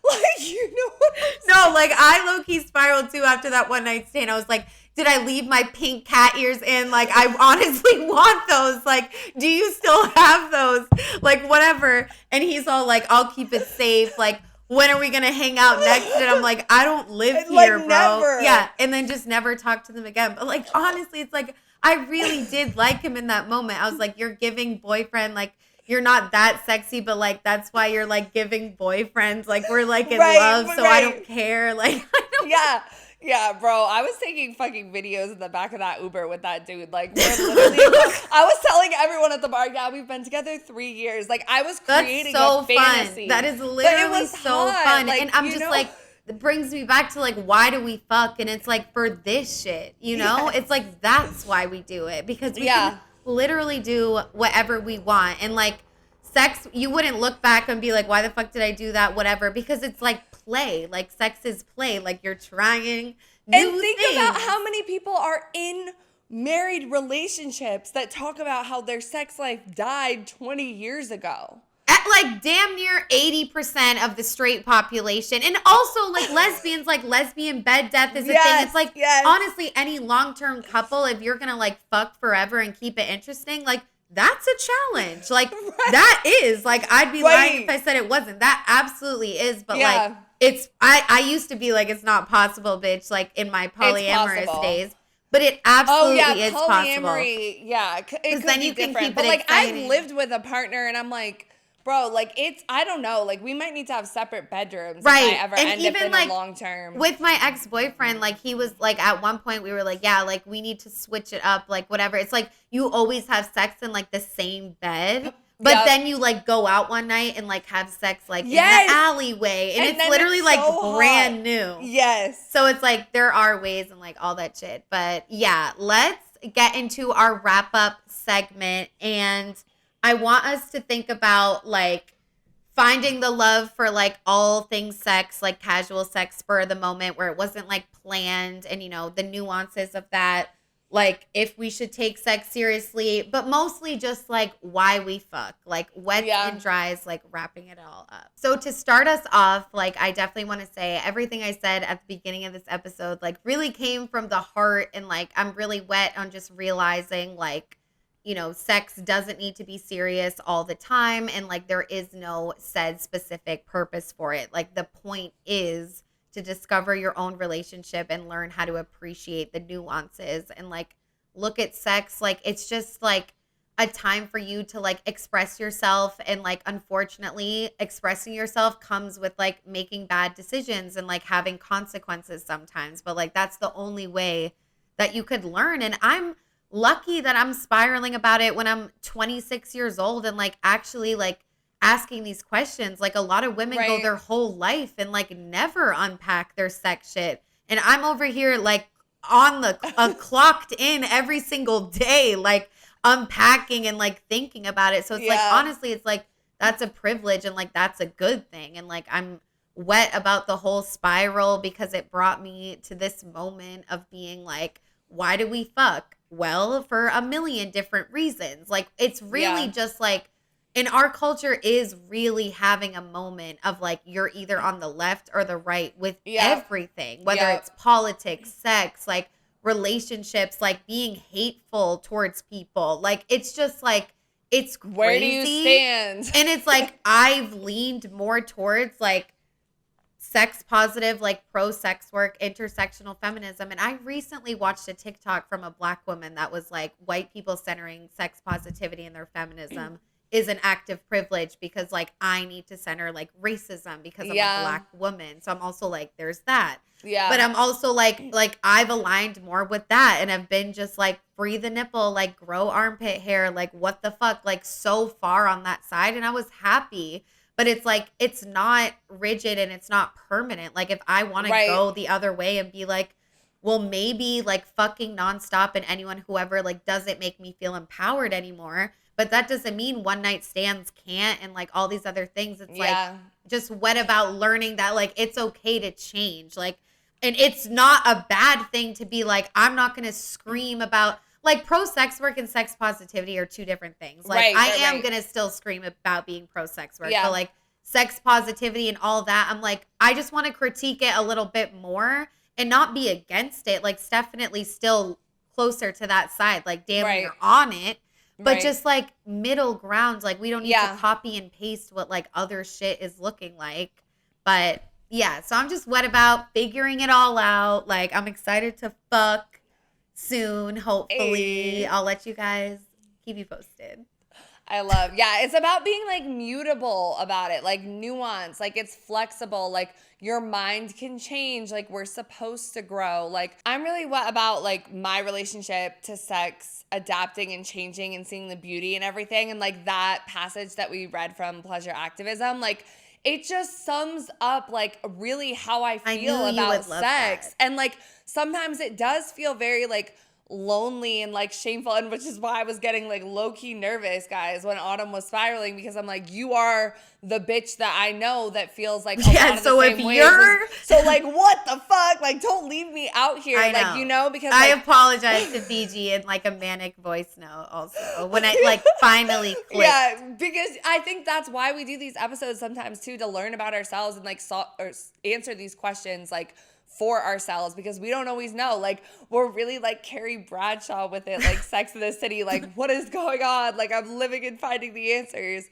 Like, you know what I'm saying? No, like I low-key spiraled too after that one night stand. I was like, did I leave my pink cat ears in? Like, I honestly want those. Like, do you still have those? Like, whatever. And he's all like, I'll keep it safe. Like, when are we going to hang out next? And I'm like, I don't live here, bro. Never. Yeah. And then just never talk to them again. But like, honestly, it's like, I really did like him in that moment. I was like, you're giving boyfriend, like, you're not that sexy, but like, that's why you're like giving boyfriends. Like, we're like in love, so I don't care. Like, I don't Yeah, bro. I was taking fucking videos in the back of that Uber with that dude. Like, we're literally, I was telling everyone at the bar, yeah, we've been together 3 years. Like, I was creating a fantasy. Fun. That is literally so fun. Like, and I'm just like, it brings me back to like, why do we fuck? And it's like, for this shit, you know? It's like, that's why we do it. Because we can literally do whatever we want. And like, sex, you wouldn't look back and be like, why the fuck did I do that? Whatever. Because it's like play. Like, sex is play. Like, you're trying new And think things. about how many people are in married relationships that talk about how their sex life died 20 years ago. At like damn near 80% of the straight population. And also like lesbians, like lesbian bed death is a thing. It's like, honestly, any long-term couple, if you're going to like fuck forever and keep it interesting, like, that's a challenge. Like, that is. Like, I'd be lying if I said it wasn't. That absolutely is. But, like, it's, I used to be like, it's not possible, bitch, like, in my polyamorous days. But it absolutely is possible. Polyamory, yeah. Because then you can keep it But, like, exciting. I've lived with a partner, and I'm like, bro, like, it's, I don't know. Like, we might need to have separate bedrooms if I ever end up in a long term. With my ex-boyfriend, like, he was, like, at one point, we were like, yeah, like, we need to switch it up, like, whatever. It's like, you always have sex in, like, the same bed. But then you, like, go out one night and, like, have sex, like, in the alleyway. And it's literally, like, brand new. Yes. So it's, like, there are ways and, like, all that shit. But, yeah, let's get into our wrap-up segment. And I want us to think about, like, finding the love for, like, all things sex, like casual sex, spur of the moment, where it wasn't, like, planned, and, you know, the nuances of that. Like, if we should take sex seriously, but mostly just, like, why we fuck. Like, wets and dries, like, wrapping it all up. So to start us off, like, I definitely want to say everything I said at the beginning of this episode, like, really came from the heart. And, like, I'm really wet on just realizing, like, you know, sex doesn't need to be serious all the time. And, like, there is no said specific purpose for it. Like, the point is to discover your own relationship and learn how to appreciate the nuances and, like, look at sex like it's just, like, a time for you to, like, express yourself. And, like, unfortunately, expressing yourself comes with, like, making bad decisions and, like, having consequences sometimes. But, like, that's the only way that you could learn. And I'm lucky that I'm spiraling about it when I'm 26 years old and, like, actually, like, asking these questions. Like, a lot of women go their whole life and, like, never unpack their sex shit. And I'm over here, like, on the clocked in every single day, like, unpacking and, like, thinking about it. So it's like, honestly, it's like, that's a privilege and, like, that's a good thing. And, like, I'm wet about the whole spiral because it brought me to this moment of being like, why do we fuck? Well, for a million different reasons. Like, it's really just like, in our culture is really having a moment of, like, you're either on the left or the right with everything, whether it's politics, sex, like, relationships, like, being hateful towards people. Like, it's just, like, it's crazy. Where do you stand? And it's like, I've leaned more towards, like, sex positive, like, pro sex work, intersectional feminism. And I recently watched a TikTok from a Black woman that was like, white people centering sex positivity and their feminism is an act of privilege because, like, I need to center, like, racism because I'm a Black woman. So I'm also like, there's that. Yeah. But I'm also like I've aligned more with that and have been just like, free the nipple, like, grow armpit hair, like, what the fuck, like, so far on that side. And I was happy. But it's like, it's not rigid and it's not permanent. Like, if I want to go the other way and be like, well, maybe, like, fucking nonstop and anyone, whoever, like, doesn't make me feel empowered anymore. But that doesn't mean one night stands can't and, like, all these other things. It's like, just what about learning that, like, it's okay to change. Like, and it's not a bad thing to be like, I'm not going to scream about, like, pro sex work and sex positivity are two different things. Like, I am going to still scream about being pro sex work. But, like, sex positivity and all that, I'm like, I just want to critique it a little bit more and not be against it. Like, it's definitely still closer to that side. Like, damn, Right. you're on it. But Right. just like middle ground, like we don't need Yeah. to copy and paste what like other shit is looking like. But yeah, so I'm just wet about figuring it all out. Like, I'm excited to fuck soon, hopefully. Hey. I'll let you guys keep you posted. I love, yeah, it's about being like mutable about it, like nuance, like it's flexible, like your mind can change, like we're supposed to grow. Like, I'm really what about like my relationship to sex adapting and changing and seeing the beauty and everything. And like that passage that we read from Pleasure Activism, like it just sums up like really how I feel knew you about would love sex. that. And like sometimes it does feel very like lonely and like shameful, and which is why I was getting like low-key nervous, guys, when Autumn was spiraling, because I'm like, you are the bitch that I know that feels like a lot of so the if same ways you're so like what the fuck, like don't leave me out here. I Like, know. you know, because I like, apologize to Fiji in like a manic voice note also when I like finally clicked. yeah, because I think that's why we do these episodes sometimes too, to learn about ourselves and like or answer these questions like for ourselves, because we don't always know. Like, we're really like Carrie Bradshaw with it, like Sex in the City, like what is going on? Like, I'm living and finding the answers.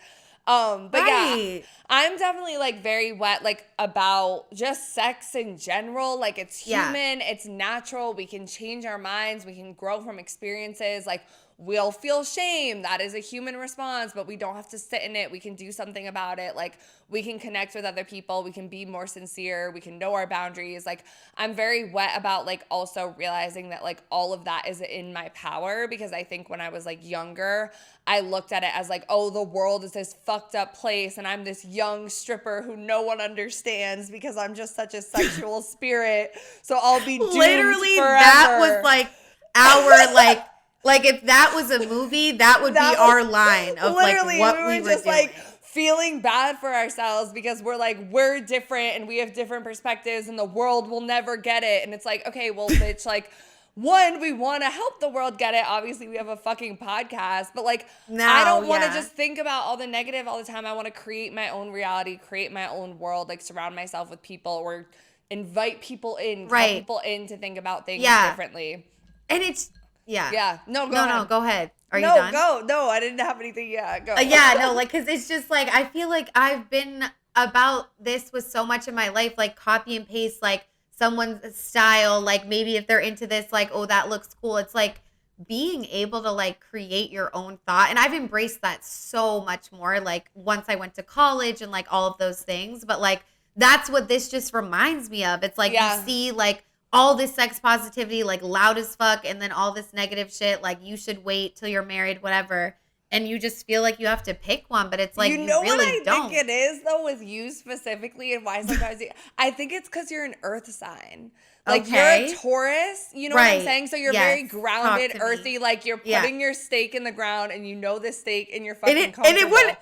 But Right. yeah, I'm definitely like very wet, like about just sex in general. Like, it's human, it's natural. We can change our minds. We can grow from experiences. Like, we'll feel shame. That is a human response, but we don't have to sit in it. We can do something about it. Like, we can connect with other people. We can be more sincere. We can know our boundaries. Like, I'm very wet about like also realizing that like all of that is in my power, because I think when I was like younger, I looked at it as like, oh, the world is this fucked up place and I'm this young stripper who no one understands because I'm just such a sexual spirit. So I'll be doomed Literally, forever. that was like our like if that was a movie, that would be our line of like what we were just doing. like feeling bad for ourselves because we're like, we're different and we have different perspectives and the world will never get it. And it's like, okay, well, bitch, like, one, we want to help the world get it. Obviously, we have a fucking podcast, but like, I don't want to just think about all the negative all the time. I want to create my own reality, create my own world, like surround myself with people or invite people in, call people in to think about things differently. And it's, yeah. No, go ahead. No, go ahead. Are you No, done? go. No, I didn't have anything. Yeah, go. Yeah, no, like, because it's just like, I feel like I've been about this with so much in my life, like copy and paste, like someone's style, like maybe if they're into this, like, oh, that looks cool. It's like being able to like create your own thought. And I've embraced that so much more, like once I went to college and like all of those things. But like, that's what this just reminds me of. It's like, you see like all this sex positivity, like loud as fuck, and then all this negative shit, like you should wait till you're married, whatever. And you just feel like you have to pick one, but it's like, you know, really what I don't. think it is though with you specifically, and why sometimes I think it's because you're an earth sign. Like, you're a Taurus, you know what I'm saying? So you're very grounded, earthy, like you're putting your stake in the ground and you know this stake and you're fucking comfortable. And it would,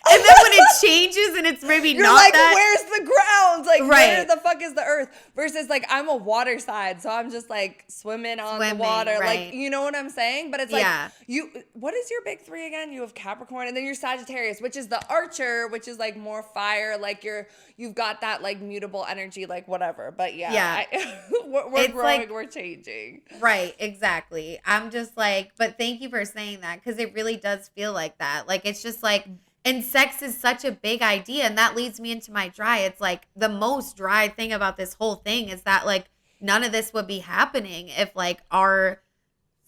and then when it changes and it's maybe you're not like, that. where's the ground? Like, where the fuck is the earth? Versus like, I'm a water side, so I'm just like swimming on the water. Like, you know what I'm saying? But it's like, what is your big three again? You have Capricorn and then you're Sagittarius, which is the archer, which is like more fire. Like you've got that like mutable energy, like whatever. But we're growing, like, we're changing. Right, exactly. I'm just like, but thank you for saying that, because it really does feel like that. Like, it's just like, and sex is such a big idea, and that leads me into my dry. It's like the most dry thing about this whole thing is that like none of this would be happening if like our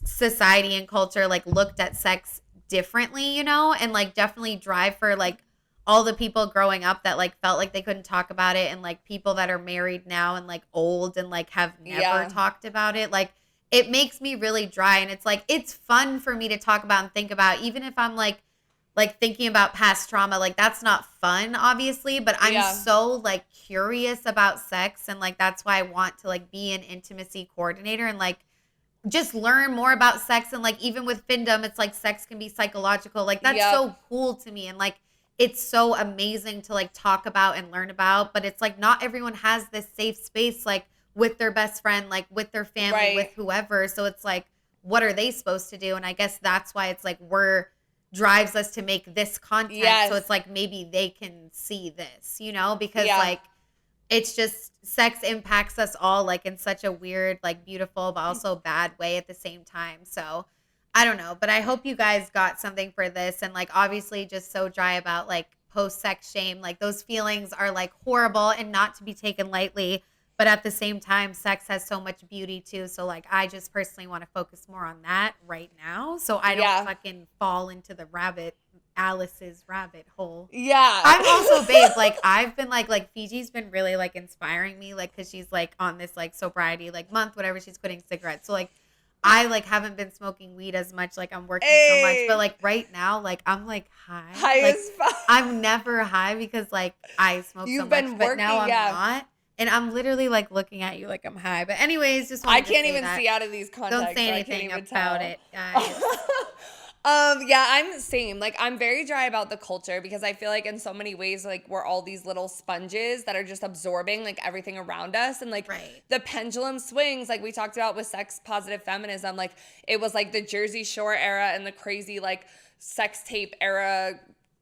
society and culture like looked at sex differently, you know, and like definitely dry for like all the people growing up that like felt like they couldn't talk about it, and like people that are married now and like old and like have never talked about it. Like, it makes me really dry, and it's like, it's fun for me to talk about and think about, even if I'm like thinking about past trauma. Like, that's not fun, obviously, but I'm so like curious about sex, and like that's why I want to like be an intimacy coordinator and like just learn more about sex. And like, even with findom, it's like sex can be psychological. Like, that's so cool to me, and like it's so amazing to like talk about and learn about. But it's like, not everyone has this safe space like with their best friend, like with their family, with whoever. So it's like, what are they supposed to do? And I guess that's why it's like drives us to make this content. So it's like, maybe they can see this, you know, because like it's just sex impacts us all like in such a weird, like beautiful, but also bad way at the same time. So I don't know, but I hope you guys got something for this. And like, obviously just so dry about like post sex shame. Like those feelings are like horrible and not to be taken lightly. But at the same time, sex has so much beauty too. So like, I just personally want to focus more on that right now. So I don't fucking fall into the Alice's rabbit hole. Yeah. I'm also, babe, like I've been like Fiji's been really like inspiring me, like because she's like on this like sobriety like month, whatever, she's quitting cigarettes. So like I like haven't been smoking weed as much, like I'm working so much, but like right now, like I'm like high like, as fuck. I'm never high because like I smoke so much, but now I'm not. And I'm literally like looking at you like I'm high. But anyways, just I can't even see out of these contacts. Don't say anything about it, guys. Yeah, I'm same. Like I'm very dry about the culture because I feel like in so many ways, like we're all these little sponges that are just absorbing like everything around us. And like the pendulum swings, like we talked about with sex positive feminism, like it was like the Jersey Shore era and the crazy like sex tape era,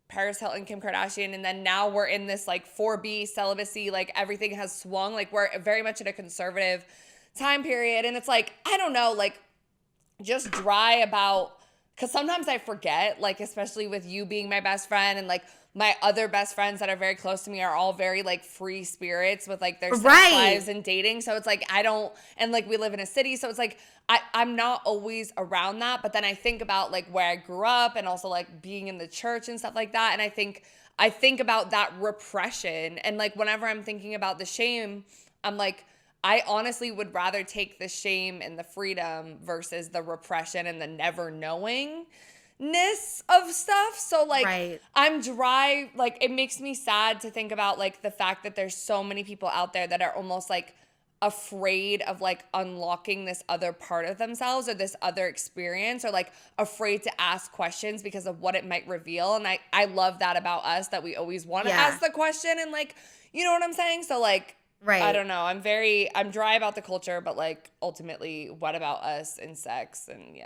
Paris Hilton, Kim Kardashian, and then now we're in this like 4B celibacy, like everything has swung, like we're very much in a conservative time period. And it's like, I don't know, like just dry about, because sometimes I forget, like especially with you being my best friend and like my other best friends that are very close to me are all very like free spirits with like their sex lives and dating. So it's like I don't, and like we live in a city, so it's like I'm not always around that. But then I think about like where I grew up and also like being in the church and stuff like that. And I think about that repression. And like whenever I'm thinking about the shame, I'm like, I honestly would rather take the shame and the freedom versus the repression and the never knowingness of stuff. So like I'm dry, like it makes me sad to think about like the fact that there's so many people out there that are almost like afraid of like unlocking this other part of themselves or this other experience, or like afraid to ask questions because of what it might reveal. And I love that about us, that we always want to ask the question and like, you know what I'm saying? So like, I don't know. I'm dry about the culture, but like ultimately, what about us and sex and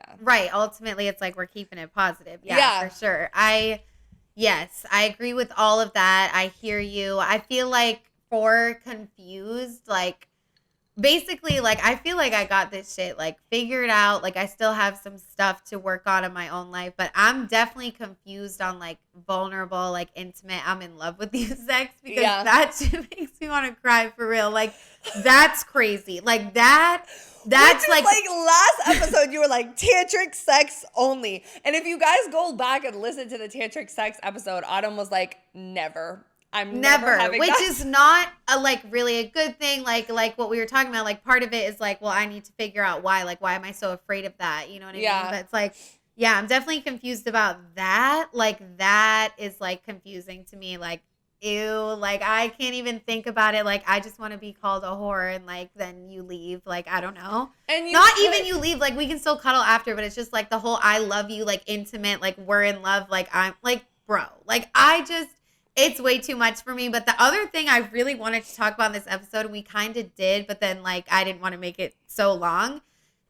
Ultimately, it's like we're keeping it positive. Yeah, for sure. I agree with all of that. I hear you. I feel like for confused, like basically, like I feel like I got this shit like figured out. Like I still have some stuff to work on in my own life, but I'm definitely confused on like vulnerable, like intimate. I'm in love with you sex, because that shit makes me want to cry for real. Like that's crazy. Like that's like last episode you were like tantric sex only, and if you guys go back and listen to the tantric sex episode, Autumn was like never. I'm never having which is not a like really a good thing. Like what we were talking about, like part of it is like, well, I need to figure out why. Like, why am I so afraid of that? You know what I mean? But it's like, yeah, I'm definitely confused about that. Like that is like confusing to me. Like, ew, like I can't even think about it. Like I just want to be called a whore and like then you leave. Like I don't know. And even you leave. Like we can still cuddle after, but it's just like the whole I love you, like intimate, like we're in love. Like I'm like, bro, like it's way too much for me. But the other thing I really wanted to talk about in this episode, and we kind of did, but then like I didn't want to make it so long.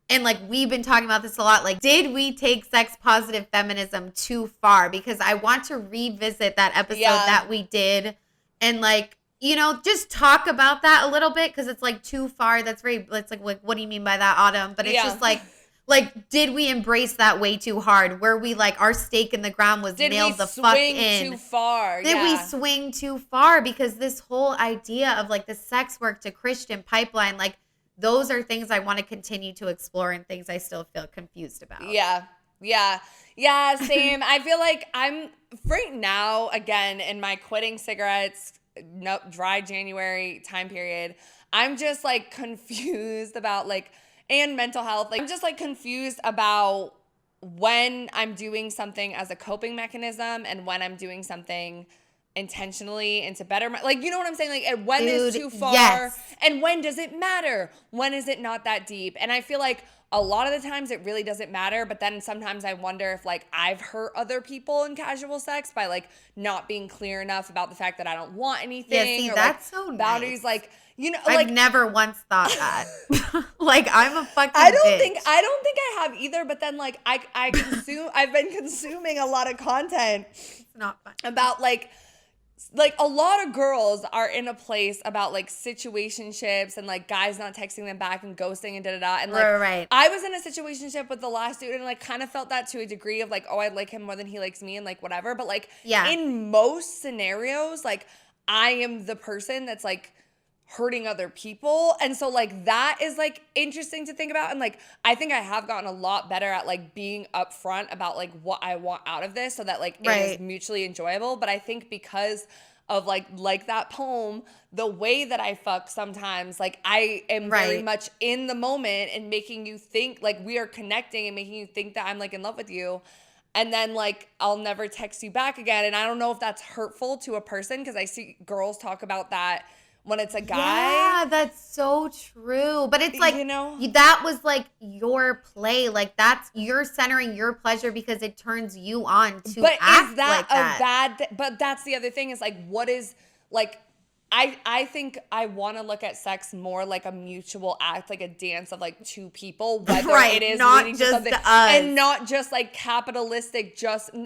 And like we've been talking about this a lot. Like, did we take sex positive feminism too far? Because I want to revisit that episode that we did and like, you know, just talk about that a little bit, because it's like too far. It's like what do you mean by that, Autumn? But it's just like, did we embrace that way too hard? Where we like our stake in the ground was nailed the fuck in? Did we swing too far? Did we swing too far? Because this whole idea of like the sex work to Christian pipeline, like those are things I want to continue to explore and things I still feel confused about. Yeah, same. I feel like I'm right now, again, in my quitting cigarettes, dry January time period, I'm just like confused about like, and mental health. Like I'm just like confused about when I'm doing something as a coping mechanism and when I'm doing something intentionally into better, like, you know what I'm saying? Like, and when is too far and when does it matter? When is it not that deep? And I feel like a lot of the times it really doesn't matter, but then sometimes I wonder if like I've hurt other people in casual sex by like not being clear enough about the fact that I don't want anything. Yeah, see, or, that's like, so boundaries, nice. like, you know, I've like never once thought that. Like I'm a fucking I don't bitch. think I have either, but then like I've been consuming a lot of content. It's not fun. About like like a lot of girls are in a place about like situationships and like guys not texting them back and ghosting and da-da-da. And like, Right. I was in a situationship with the last dude and like kind of felt that to a degree of like, oh, I like him more than he likes me and like whatever. But like in most scenarios, like I am the person that's like hurting other people. And so like that is like interesting to think about. And like I think I have gotten a lot better at like being upfront about like what I want out of this so that like it is mutually enjoyable. But I think because of like that poem, the way that I fuck sometimes, like I am very much in the moment and making you think like we are connecting and making you think that I'm like in love with you. And then like I'll never text you back again. And I don't know if that's hurtful to a person because I see girls talk about that when it's a guy. Yeah, that's so true. But it's like, you know, that was like your play. Like you're centering your pleasure because it turns you on to act is that like that. bad but that's the other thing is like, what is like, I think I want to look at sex more like a mutual act, like a dance of like two people, whether it is not leading just to something, us. and not just like capitalistic.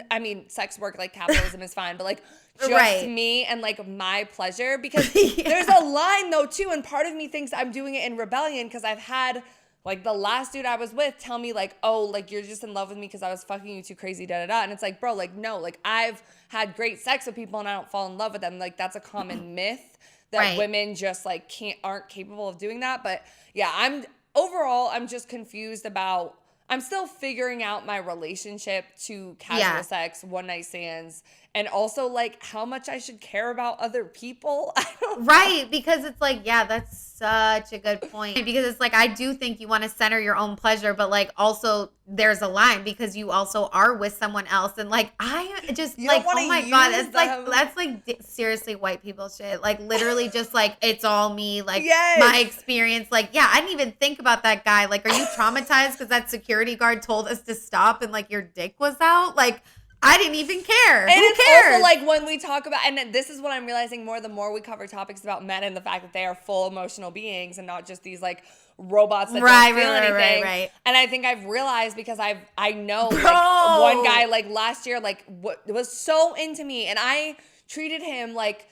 I mean, sex work like capitalism is fine, but like just me and like my pleasure, because there's a line though too, and part of me thinks I'm doing it in rebellion because I've had like the last dude I was with tell me like, oh, like you're just in love with me because I was fucking you too crazy, da da da. And it's like, bro, like no, like I've had great sex with people and I don't fall in love with them. Like that's a common myth that women just like aren't capable of doing that. But yeah, I'm just confused about, I'm still figuring out my relationship to casual sex, one night stands, and also like how much I should care about other people. I don't know. Because it's like, yeah, that's such a good point. Because it's like, I do think you want to center your own pleasure, but like also there's a line because you also are with someone else. And like, I just you like, oh my God, it's them. like, that's like seriously white people shit. Like literally just like, it's all me. Like my experience. Like, yeah, I didn't even think about that guy. Like, are you traumatized because that security guard told us to stop and like your dick was out? Like, I didn't even care. And Who it's cares? also like when we talk about, and this is what I'm realizing more the more we cover topics about men and the fact that they are full emotional beings and not just these like robots that don't feel anything. Right. And I think I've realized because I know like one guy like last year like was so into me and I treated him like,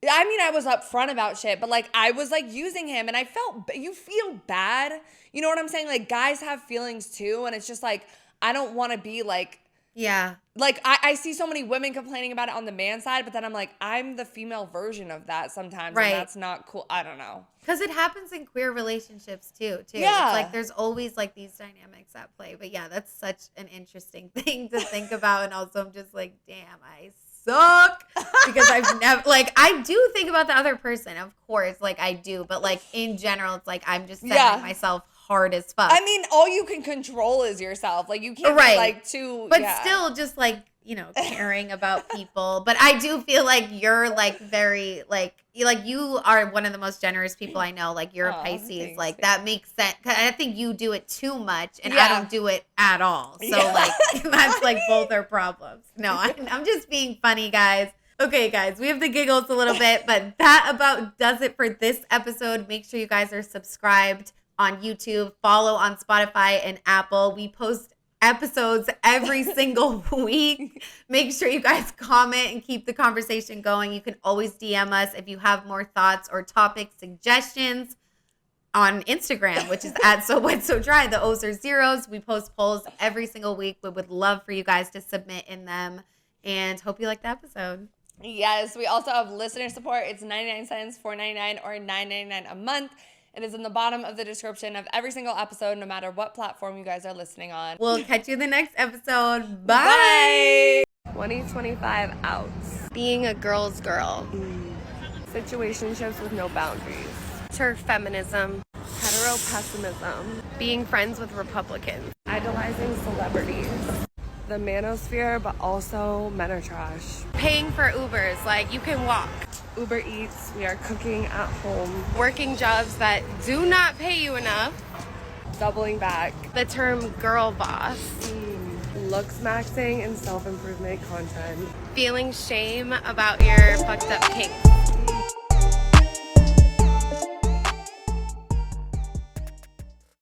I mean, I was upfront about shit, but like I was like using him and I felt, you feel bad. You know what I'm saying? Like guys have feelings too. And it's just like, I don't want to be like, like I see so many women complaining about it on the man side, but then I'm like, I'm the female version of that sometimes. And that's not cool. I don't know. Because it happens in queer relationships too. Yeah. It's like there's always like these dynamics at play. But yeah, that's such an interesting thing to think about. And also I'm just like, damn, I suck. Because I've never, like, I do think about the other person, of course. Like I do. But like in general, it's like I'm just setting myself hard as fuck. I mean, all you can control is yourself. Like you can't be like too, but still just like, you know, caring about people. But I do feel like you're like very like you are one of the most generous people I know. Like you're a Pisces. Thanks. Like that makes sense. I think you do it too much and I don't do it at all. So like that's like both our problems. No, I'm just being funny, guys. Okay, guys, we have the giggles a little bit, but that about does it for this episode. Make sure you guys are subscribed on YouTube, follow on Spotify and Apple. We post episodes every single week. Make sure you guys comment and keep the conversation going. You can always DM us if you have more thoughts or topic suggestions on Instagram, which is at So Wet So Dry. The O's are zeros. We post polls every single week. We would love for you guys to submit in them and hope you like the episode. Yes, we also have listener support. It's 99 cents, $4.99, or $9.99 a month. It is in the bottom of the description of every single episode, no matter what platform you guys are listening on. We'll catch you in the next episode. Bye. 2025 out. Being a girl's girl. Situationships with no boundaries. Turf feminism. Hetero pessimism. Being friends with Republicans. Idolizing celebrities. The manosphere, but also men are trash. Paying for Ubers, like you can walk. Uber Eats, we are cooking at home. Working jobs that do not pay you enough. Doubling back. The term girl boss. Looks maxing and self-improvement content. Feeling shame about your fucked up kinks.